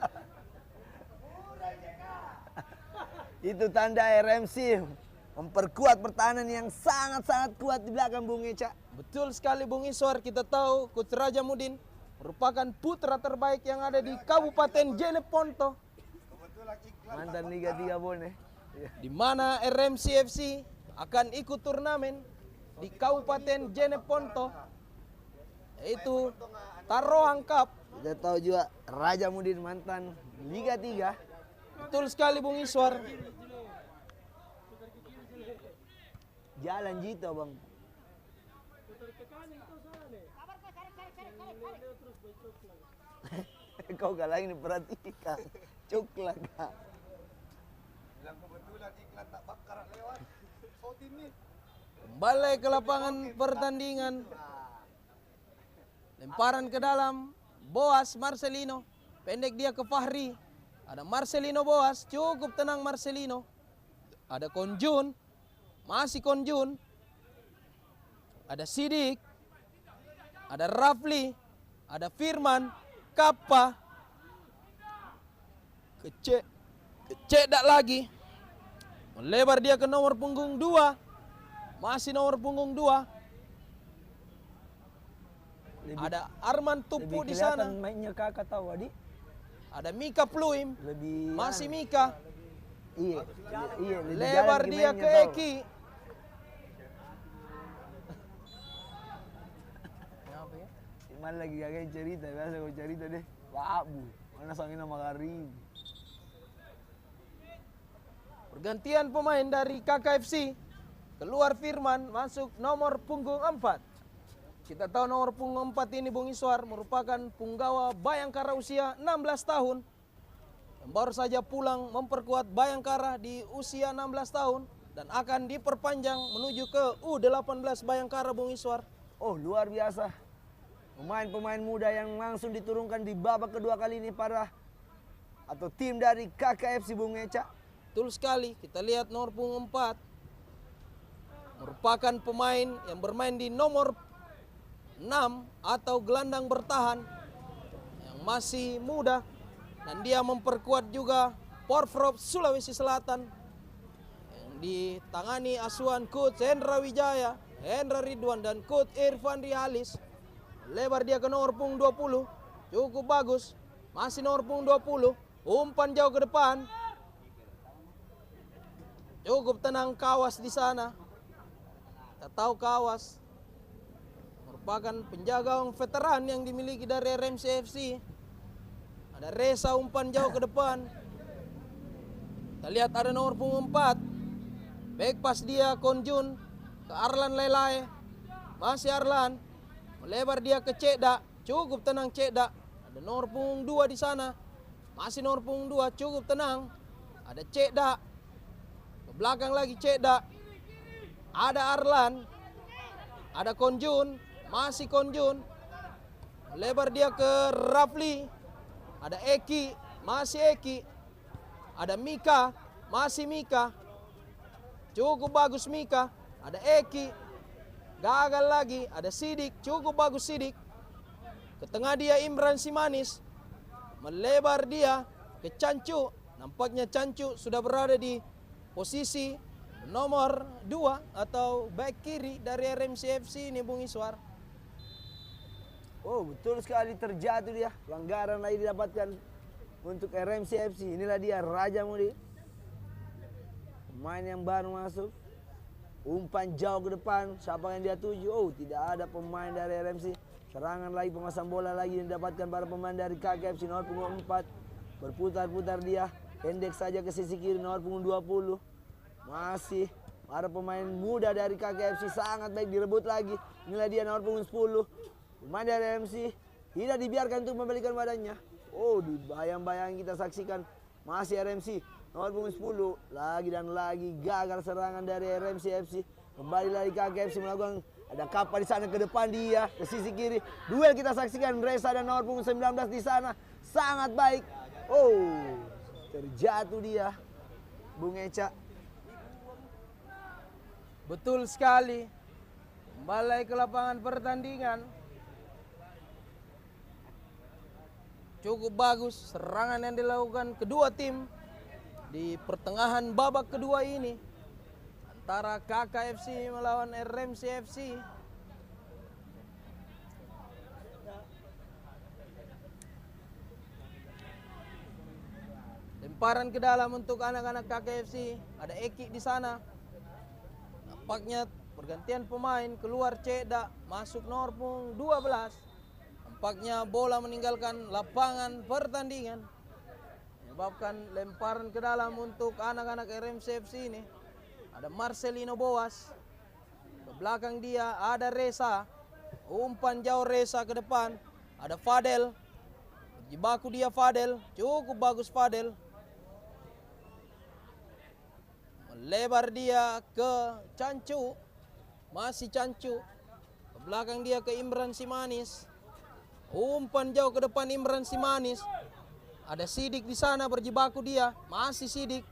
Itu tanda RMC memperkuat pertahanan yang sangat-sangat kuat di belakang Bung Eca. Betul sekali Bung Iswar, kita tahu Coach Raja Mudin merupakan putra terbaik yang ada di Kabupaten Jeneponto, Mantan Liga 3 Bone. di mana RMC FC akan ikut turnamen di Kabupaten Jeneponto, yaitu Tarohang Cup. Kita tahu juga Raja Mudin mantan Liga 3. Betul sekali Bung Iswar. Jalan Jito Bang. Kau kalah ini perhatikan. Cuklah kak. Kembali ke lapangan pertandingan. Lemparan ke dalam. Boas Marcelino. Pendek dia ke Fahri. Ada Marcelino Boas. Cukup tenang Marcelino. Ada Konjun. Masih Konjun. Ada Sidik. Ada Rafli. Ada Firman. Kappa. Kecedak lagi. Melebar dia ke nomor punggung 2. Masih nomor punggung 2. Ada Arman Tupu di sana. Mainnya kakak tahu adik. Ada Mika Pluim. Lebih Masih Mika. iya. Lebih Lebar jalan dia mainnya, ke tahu. Eki. Mana lagi kakek cerita, biasa kau cerita deh. Wabu, mana sangin nama Karim. Pergantian pemain dari KKFC. Keluar Firman, masuk nomor punggung 4. Kita tahu nomor punggung 4 ini Bung Iswar merupakan punggawa Bayangkara usia 16 tahun. Yang baru saja pulang memperkuat Bayangkara di usia 16 tahun. Dan akan diperpanjang menuju ke U18 Bayangkara Bung Iswar. Oh luar biasa. Pemain-pemain muda yang langsung diturunkan di babak kedua kali ini para atau tim dari KKFC Bung Eca. Betul sekali, kita lihat nomor punggung 4 merupakan pemain yang bermain di nomor 6 atau gelandang bertahan yang masih muda, dan dia memperkuat juga Porprov Sulawesi Selatan yang ditangani asuhan Coach Hendra Wijaya, Hendra Ridwan dan Coach Irfan Rialis. Lebar dia ke nomor punggung 20, cukup bagus, masih nomor punggung 20, umpan jauh ke depan. Cukup tenang Kawas di sana. Kita tahu Kawas merupakan penjaga veteran yang dimiliki dari RMC FC. Ada Reza umpan jauh ke depan. Kita lihat ada nomor punggung 4. Back pass dia Konjun ke Arlan Lelai. Masih Arlan. Melebar dia ke Ceda. Cukup tenang Ceda. Ada nomor punggung 2 di sana. Masih nomor punggung 2, cukup tenang. Ada Ceda. Ke belakang lagi Ceda. Ada Arlan. Ada Konjun. Masih Konjun. Lebar dia ke Rafli. Ada Eki. Masih Eki. Ada Mika. Masih Mika. Cukup bagus Mika. Ada Eki. Gagal lagi. Ada Sidik. Cukup bagus Sidik. Ke tengah dia Imran Simanis. Melebar dia ke Cancu. Nampaknya Cancu sudah berada di posisi nomor 2 atau back kiri dari RMC FC ini Bung Iswar. Oh betul sekali, terjatuh dia. Pelanggaran lagi didapatkan untuk RMC FC. Inilah dia Raja Mudin. Pemain yang baru masuk. Umpan jauh ke depan. Siapa yang dia tuju? Oh tidak ada pemain dari RMC. Serangan lagi, penguasaan bola lagi yang didapatkan para pemain dari KKFC nomor punggung 4. Berputar-putar dia. Pendek saja ke sisi kiri nomor punggung 20. Masih para pemain muda dari KKFC sangat baik, direbut lagi. Inilah dia nomor punggung 10. Pemain dari RMC tidak dibiarkan untuk membalikan badannya. Oh di bayang-bayang kita saksikan masih RMC. Nomor punggung 10 lagi dan lagi gagal serangan dari RMC FC. Kembali lagi KKFC melakukan, ada Kappa di sana ke depan dia ke sisi kiri. Duel kita saksikan Reza dan nomor punggung 19 di sana sangat baik. Oh terjatuh dia Bung Eca. Betul sekali. Kembali ke lapangan pertandingan. Cukup bagus serangan yang dilakukan kedua tim di pertengahan babak kedua ini. antara KKFC melawan RMC FC. Lemparan ke dalam untuk anak-anak KKFC. Ada Eki di sana. Nampaknya pergantian pemain, keluar Ceda, masuk nomor punggung 12. Nampaknya bola meninggalkan lapangan pertandingan. Menyebabkan lemparan ke dalam untuk anak-anak RMC FC ini. Ada Marcelino Boas. Ke belakang dia ada Reza. Umpan jauh Reza ke depan. Ada Fadel. Berjibaku dia Fadel. Cukup bagus Fadel. Melebar dia ke Cancu. Masih Cancu. Ke belakang dia ke Imran Simanis. Umpan jauh ke depan Imran Simanis. Ada Sidik di sana berjibaku dia. Masih Sidik.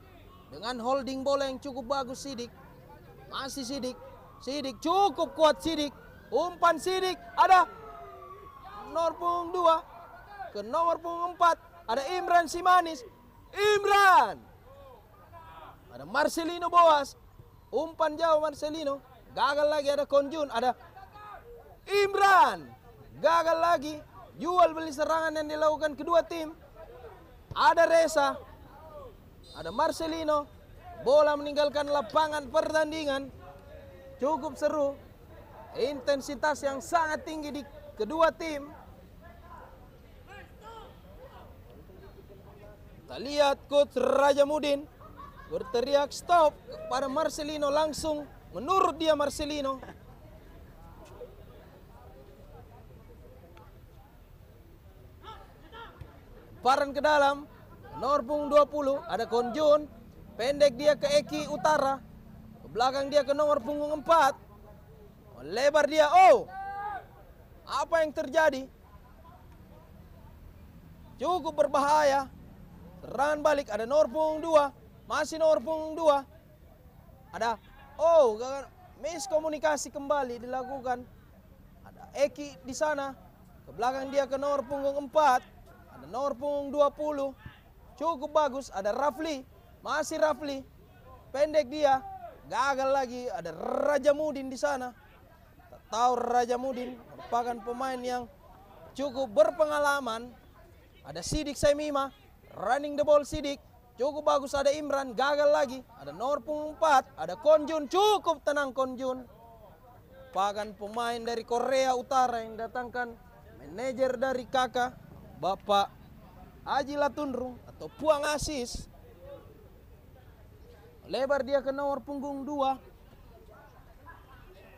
Dengan holding bola yang cukup bagus Sidik. Masih Sidik. Sidik cukup kuat Sidik. Umpan Sidik. Ada nomor punggung 2 ke nomor punggung 4. Ada Imran Simanis. Imran. Ada Marcelino Boas. Umpan jauh Marcelino. Gagal lagi ada Konjun. Ada Imran. Gagal lagi. Jual beli serangan yang dilakukan kedua tim. Ada Reza. Ada Marcelino. Bola meninggalkan lapangan pertandingan. Cukup seru. Intensitas yang sangat tinggi di kedua tim. Kita lihat coach Rajamudin berteriak stop kepada Marcelino, langsung menurut dia Marcelino. Lemparan ke dalam, nomor punggung 20, ada Konjun, pendek dia ke Eki Utara, ke belakang dia ke nomor punggung 4, lebar dia, apa yang terjadi? Cukup berbahaya, serangan balik, ada nomor punggung 2, masih nomor punggung 2. Ada miskomunikasi kembali dilakukan. Ada Eki di sana. Ke belakang dia ke nomor punggung 4. Ada nomor punggung 20. Cukup bagus. Ada Rafli. Masih Rafli. Pendek dia. Gagal lagi. Ada Rajamudin di sana. Tak tahu Rajamudin merupakan pemain yang cukup berpengalaman. Ada Sidik Saimima. Running the ball Sidik. Cukup bagus, ada Imran, gagal lagi. Ada nomor punggung 4, ada Konjun, cukup tenang Konjun. Bahkan pemain dari Korea Utara yang datangkan manajer dari kakak, Bapak Haji Latunrung atau Puang Asis. Lebar dia ke nomor punggung 2.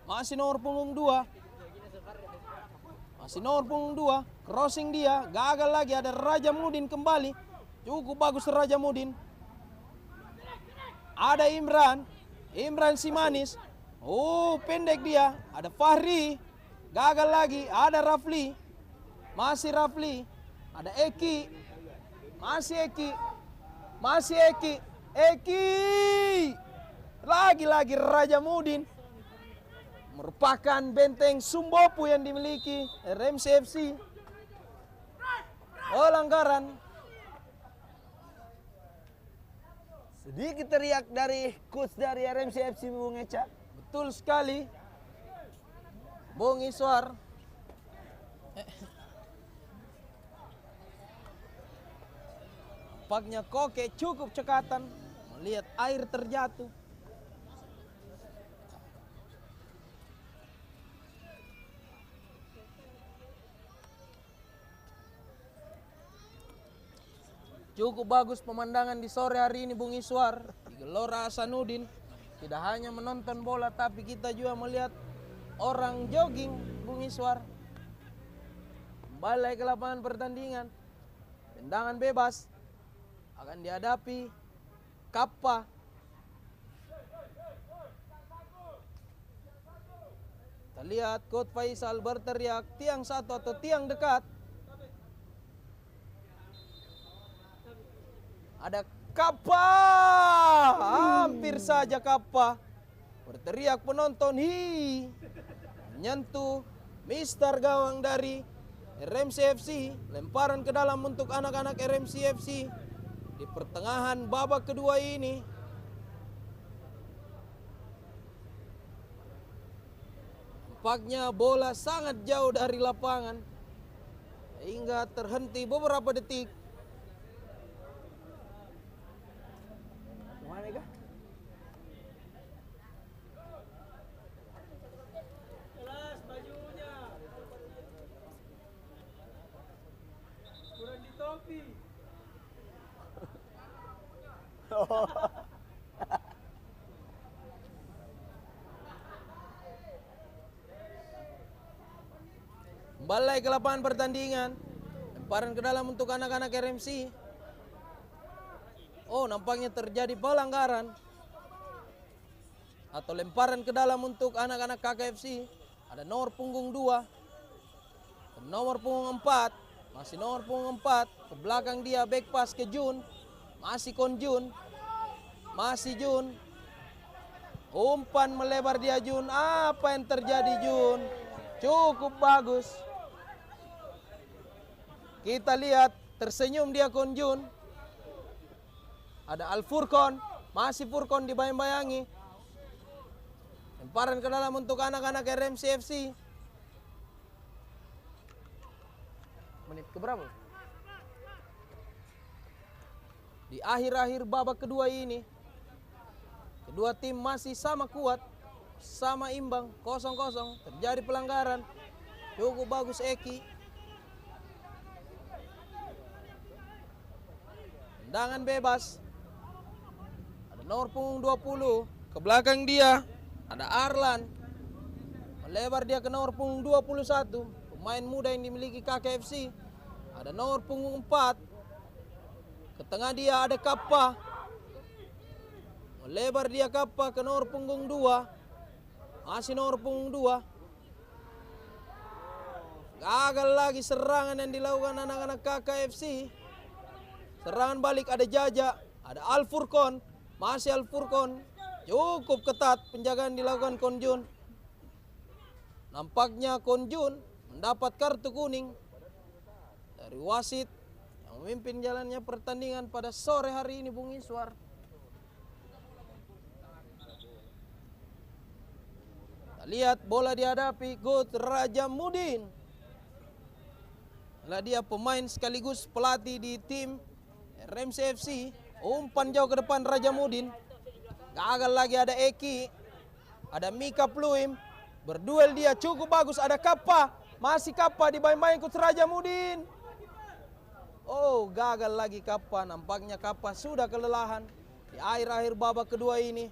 Masih nomor punggung 2. Masih nomor punggung 2. Crossing dia, gagal lagi, ada Rajamudin kembali. Cukup bagus Rajamudin. Ada Imran. Imran Simanis. Pendek dia. Ada Fahri. Gagal lagi. Ada Rafli. Masih Rafli. Ada Eki. Masih Eki. Masih Eki. Eki. Lagi-lagi Rajamudin. Merupakan benteng Sumbopu yang dimiliki RMC FC. Pelanggaran. Sedikit teriak dari coach dari RMC FC Bung Eca. Betul sekali. Bung Iswar. Nampaknya Koke cukup cekatan melihat air terjatuh. Cukup bagus pemandangan di sore hari ini Bung Iswar di Gelora Hasanuddin. Tidak hanya menonton bola tapi kita juga melihat orang jogging Bung Iswar. Kembali lagi ke lapangan pertandingan. Tendangan bebas akan dihadapi Kappa. Kita lihat Coach Faisal berteriak tiang satu atau tiang dekat. Ada Kappa, hampir saja Kappa. Berteriak penonton, menyentuh Mister gawang dari RMC FC. Lemparan ke dalam untuk anak-anak RMC FC di pertengahan babak kedua ini. Nampaknya bola sangat jauh dari lapangan hingga terhenti beberapa detik. Mana kah? Kelas bajunya. Kurang ditompi. Kembali ke lapangan pertandingan. Lemparan ke dalam untuk anak-anak RMC. Oh, nampaknya terjadi pelanggaran. Atau lemparan ke dalam untuk anak-anak KKFC. Ada nomor punggung 2. Nomor punggung 4. Masih nomor punggung 4. Ke belakang dia back pass ke Jun. Masih Kon Jun. Masih Jun. Umpan melebar dia Jun. Apa yang terjadi Jun? Cukup bagus. Kita lihat tersenyum dia Kon Jun. Ada Al Furkon. Masih Furkon dibayang-bayangi. Lemparan ke dalam untuk anak-anak RMC FC. Menit keberapa? Di akhir-akhir babak kedua ini, kedua tim masih sama kuat, sama imbang, 0-0. Terjadi pelanggaran. Cukup bagus Eki. Tendangan bebas. Ada nomor punggung 20. Ke belakang dia ada Arlan. Melebar dia ke nomor punggung 21. Pemain muda yang dimiliki KKFC. Ada nomor punggung 4. Ke tengah dia ada Kappa. Melebar dia Kappa ke nomor punggung 2. Masih nomor punggung 2. Gagal lagi serangan yang dilakukan anak-anak KKFC. Serangan balik ada Jaja, ada Al Furkon, masih Al Furkon. Cukup ketat penjagaan dilakukan Kon Jun. Nampaknya Kon Jun mendapat kartu kuning dari wasit yang memimpin jalannya pertandingan pada sore hari ini, Bung Iswar. Kita lihat bola dihadapi Gut Raja Mudin. Lah dia pemain sekaligus pelatih di tim RMC FC. Umpan jauh ke depan Raja Mudin. Gagal lagi ada Eki. Ada Mika Pluim. Berduel dia cukup bagus. Ada Kappa. Masih Kappa dibayang-bayang Coach Raja Mudin. Oh, gagal lagi Kappa. Nampaknya Kappa sudah kelelahan di akhir-akhir babak kedua ini.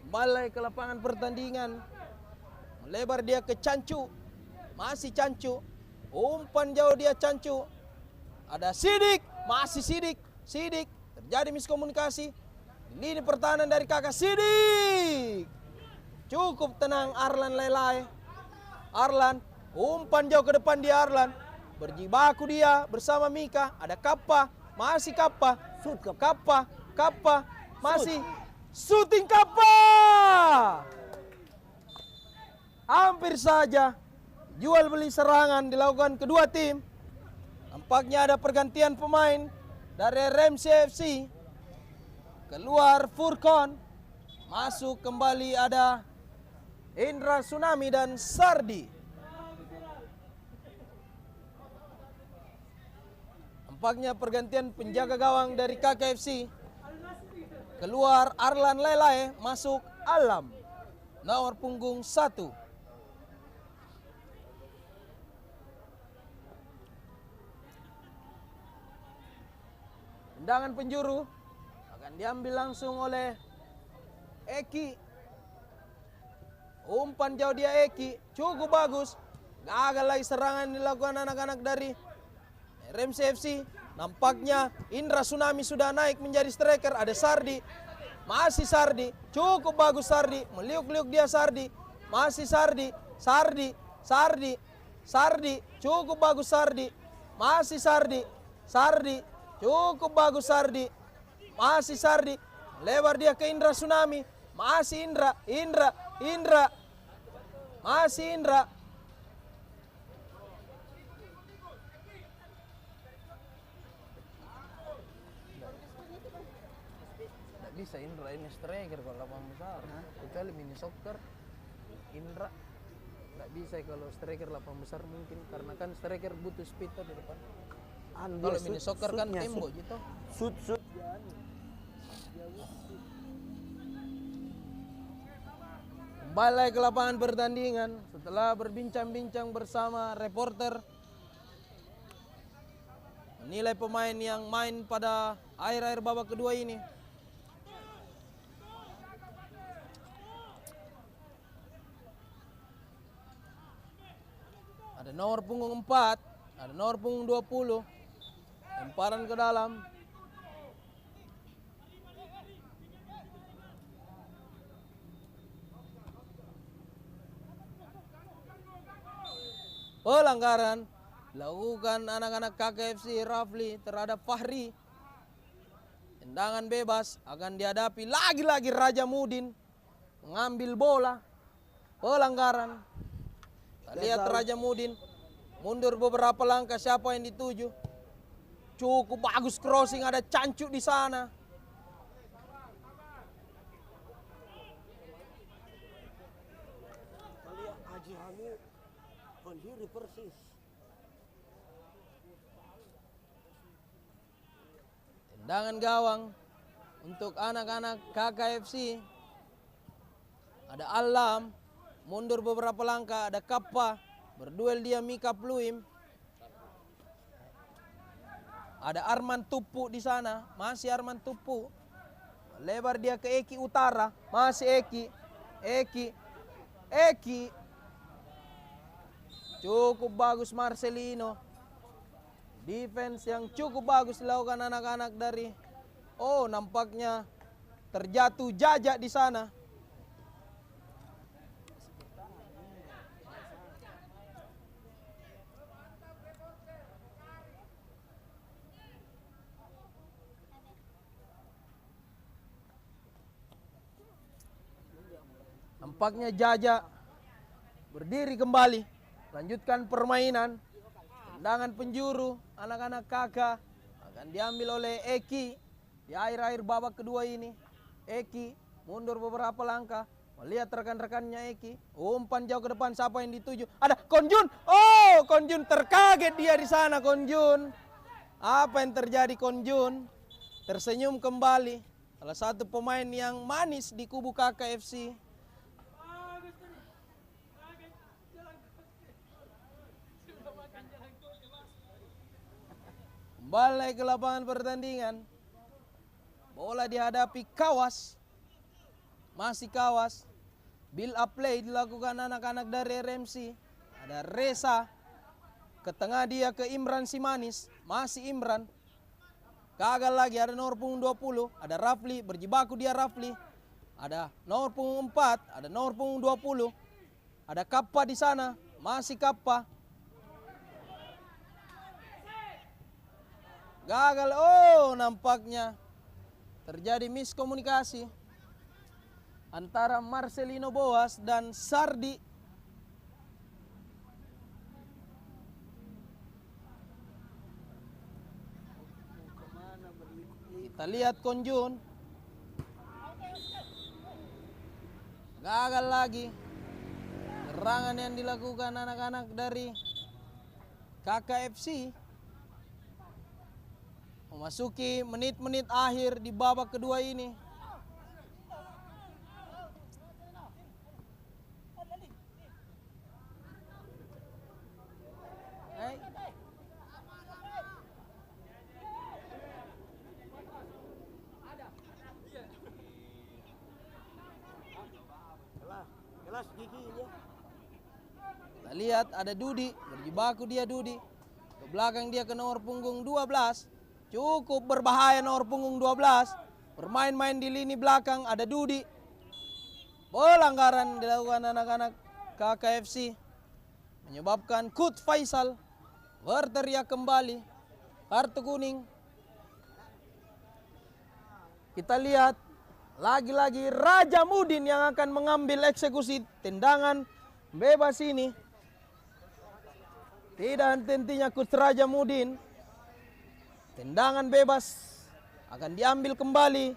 Kembali ke lapangan pertandingan. Melebar dia ke Cancu. Masih Cancu. Umpan jauh dia Cancu. Ada Sidik. Masih Sidik. Sidik. Terjadi miskomunikasi. Lini pertahanan dari kakak Sidik. Cukup tenang Arlan Lelai. Arlan. Umpan jauh ke depan dia Arlan. Berjibaku dia bersama Mika. Ada Kappa. Masih Kappa. Kappa. Kappa. Masih. Shooting Kappa. Hampir saja jual beli serangan dilakukan kedua tim. Nampaknya ada pergantian pemain dari RMC FC. Keluar Furkon. Masuk kembali ada Indra Tsunami dan Sardi. Nampaknya pergantian penjaga gawang dari KKFC. Keluar Arlan Lelai, masuk Alam. Nomor punggung 1. Tendangan penjuru akan diambil langsung oleh Eki. Umpan jauh dia Eki, cukup bagus. Gagal lagi serangan dilakukan anak-anak dari RMC FC. Nampaknya Indra Tsunami sudah naik menjadi striker. Ada Sardi, masih Sardi, cukup bagus Sardi. Meliuk-liuk dia Sardi, masih Sardi, Sardi, Sardi, Sardi, cukup bagus Sardi, masih Sardi, Sardi. Cukup bagus Sardi. Masih Sardi. Lebar dia ke Indra Tsunami. Masih Indra. Indra. Masih Indra. Tidak bisa Indra ini striker kalau lapangan besar. Kecuali mini soccer. Indra nggak bisa kalau striker lapang besar mungkin karena kan striker butuh speed tuh di depan. Kalau mini soccer kan tembok gitu. Shoot. Kembali lagi ke lapangan pertandingan setelah berbincang-bincang bersama reporter menilai pemain yang main pada akhir-akhir babak kedua ini. Ada nomor punggung 4, ada nomor punggung 20. Lemparan ke dalam. Pelanggaran dilakukan anak-anak KKFC Rafli terhadap Fahri. Tendangan bebas akan dihadapi lagi-lagi Raja Mudin mengambil bola. Pelanggaran. Kita lihat Raja Mudin mundur beberapa langkah, siapa yang dituju? Cukup bagus crossing, ada Cancuk di sana. Melihat Haji Hamid berdiri persis. Tendangan gawang untuk anak-anak KKFC. Ada Alam mundur beberapa langkah, ada Kappa berduel dia Mika Pluim. Ada Arman Tupu di sana, masih Arman Tupu. Lebar dia ke Eki Utara, masih Eki. Cukup bagus Marcelino. Defense yang cukup bagus dilakukan anak-anak dari. Oh, nampaknya terjatuh Jajak di sana. Nampaknya Jajak berdiri kembali, lanjutkan permainan. Tendangan penjuru anak-anak kakak akan diambil oleh Eki di akhir-akhir babak kedua ini. Eki mundur beberapa langkah, melihat rekan-rekannya Eki. Umpan jauh ke depan, siapa yang dituju? Ada Konjun. Oh, Konjun terkaget dia di sana Konjun. Apa yang terjadi Konjun? Tersenyum kembali. Salah satu pemain yang manis di kubu KKFC. Kembali ke lapangan pertandingan. Bola dihadapi Kawas. Masih Kawas. Build up play dilakukan anak-anak dari RMC. Ada Reza. Ke tengah dia ke Imran Simanis. Masih Imran. Gagal lagi, ada nomor punggung 20. Ada Rafli, berjibaku dia Rafli. Ada nomor punggung 4, ada nomor punggung 20. Ada Kappa di sana. Masih Kappa. Gagal, oh nampaknya terjadi miskomunikasi antara Marcelino Boas dan Sardi. Kita lihat Konjun. Gagal lagi. Serangan yang dilakukan anak-anak dari KKFC. Memasuki menit-menit akhir di babak kedua ini. Kelas giginya. Kita lihat ada Dudi, berjibaku dia Dudi. Ke belakang dia ke nomor punggung 12. Cukup berbahaya nomor punggung 12. Bermain-main di lini belakang, ada Dudi. Pelanggaran dilakukan anak-anak KKFC. Menyebabkan Kut Faisal berteriak kembali. Kartu kuning. Kita lihat lagi-lagi Raja Mudin yang akan mengambil eksekusi tendangan bebas ini. Tidak henti-hentinya Coach Raja Mudin. Tendangan bebas akan diambil kembali.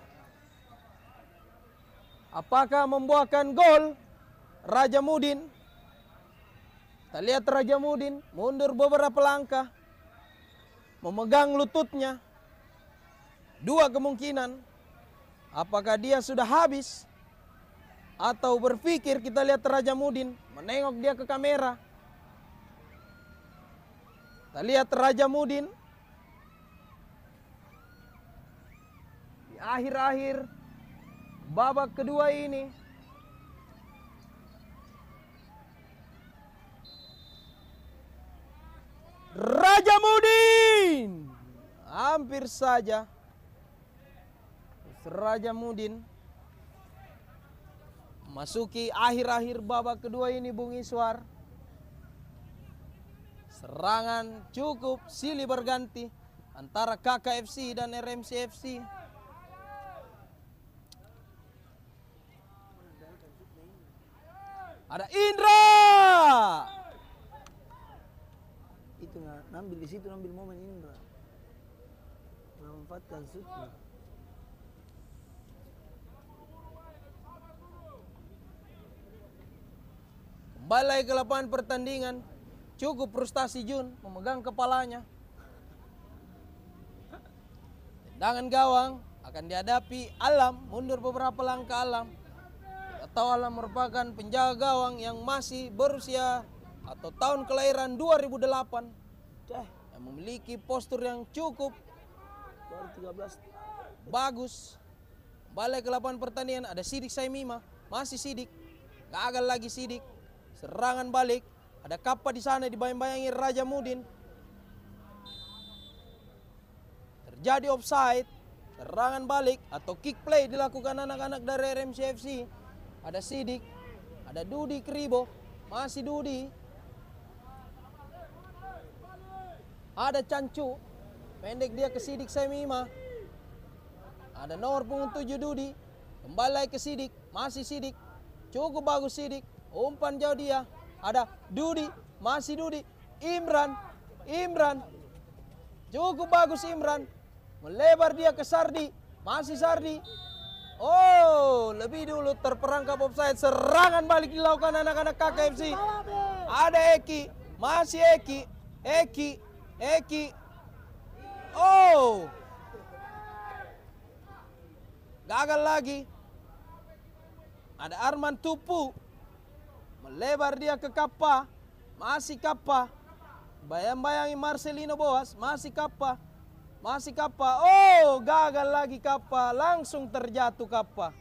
Apakah membuahkan gol? Raja Mudin. Kita lihat Raja Mudin mundur beberapa langkah, memegang lututnya. Dua kemungkinan, apakah dia sudah habis atau berpikir. Kita lihat Raja Mudin menengok dia ke kamera. Kita lihat Raja Mudin di akhir-akhir babak kedua ini. Raja Mudin hampir saja. Raja Mudin masuki akhir-akhir babak kedua ini, Bung Iswar. Serangan cukup silih berganti antara KKFC dan RMC FC. Ada Indra. Itu ngambil di situ, ngambil momen Indra. Memanfaatkan shootnya. Kembali lagi ke lapangan pertandingan. Cukup frustasi Jun memegang kepalanya. Tendangan gawang akan dihadapi Alam, mundur beberapa langkah Alam. Atau Alam merupakan penjaga gawang yang masih berusia atau tahun kelahiran 2008. Yang memiliki postur yang cukup Baru 13. bagus. Balik ke lapangan pertandingan, ada Sidik Saimima, masih Sidik. Gagal lagi Sidik. Serangan balik, ada Kappa di sana dibayang-bayangi Raja Mudin. Terjadi offside. Serangan balik atau kick play dilakukan anak-anak dari RMC FC. Ada Sidik, ada Dudi Kribo, masih Dudi. Ada Cancu, pendek dia ke Sidik Saimima. Ada nomor punggung 7 Dudi, kembali lagi ke Sidik, masih Sidik. Cukup bagus Sidik, umpan jauh dia. Ada Dudi, masih Dudi. Imran, cukup bagus Imran. Melebar dia ke Sardi, masih Sardi. Oh, lebih dulu terperangkap offside. Serangan balik dilakukan anak-anak KKFC. Ada Eki, masih Eki. Oh, gagal lagi. Ada Arman Tupu, melebar dia ke Kappa, masih Kappa. Bayang-bayangi Marcelino Boas, masih Kappa. Oh, gagal lagi Kappa, langsung terjatuh Kappa.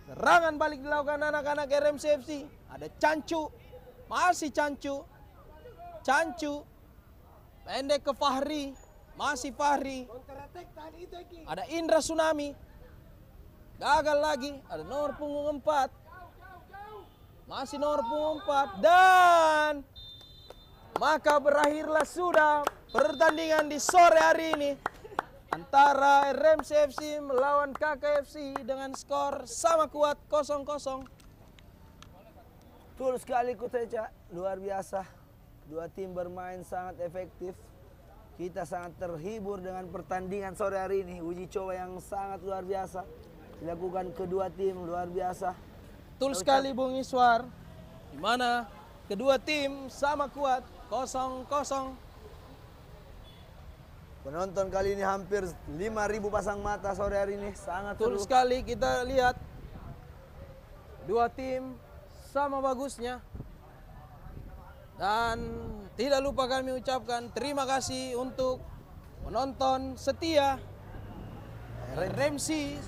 Serangan balik dilakukan anak-anak RMC FC. Ada Cancu, masih Cancu. Pendek ke Fahri, masih Fahri. Ada Indra Tsunami, gagal lagi. Ada nomor punggung 4, masih nomor punggung 4. Dan maka berakhirlah sudah pertandingan di sore hari ini antara RMC FC melawan KKFC dengan skor sama kuat 0-0. Betul sekali Kuteca, luar biasa. Dua tim bermain sangat efektif. Kita sangat terhibur dengan pertandingan sore hari ini. Uji coba yang sangat luar biasa dilakukan kedua tim, luar biasa. Betul sekali Bung Iswar, di mana kedua tim sama kuat 0-0. Penonton kali ini hampir 5.000 pasang mata sore hari ini, sangat Betul seru. sekali, kita lihat dua tim sama bagusnya. Dan tidak lupa kami ucapkan terima kasih untuk penonton setia RMC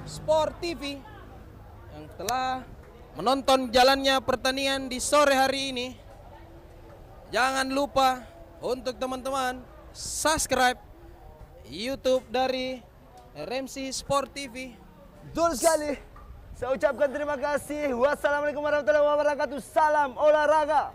Sport TV yang telah menonton jalannya pertandingan di sore hari ini. Jangan lupa untuk teman-teman subscribe YouTube dari RMC Sport TV. Betul sekali. Saya ucapkan terima kasih. Wassalamualaikum warahmatullahi wabarakatuh. Salam olahraga.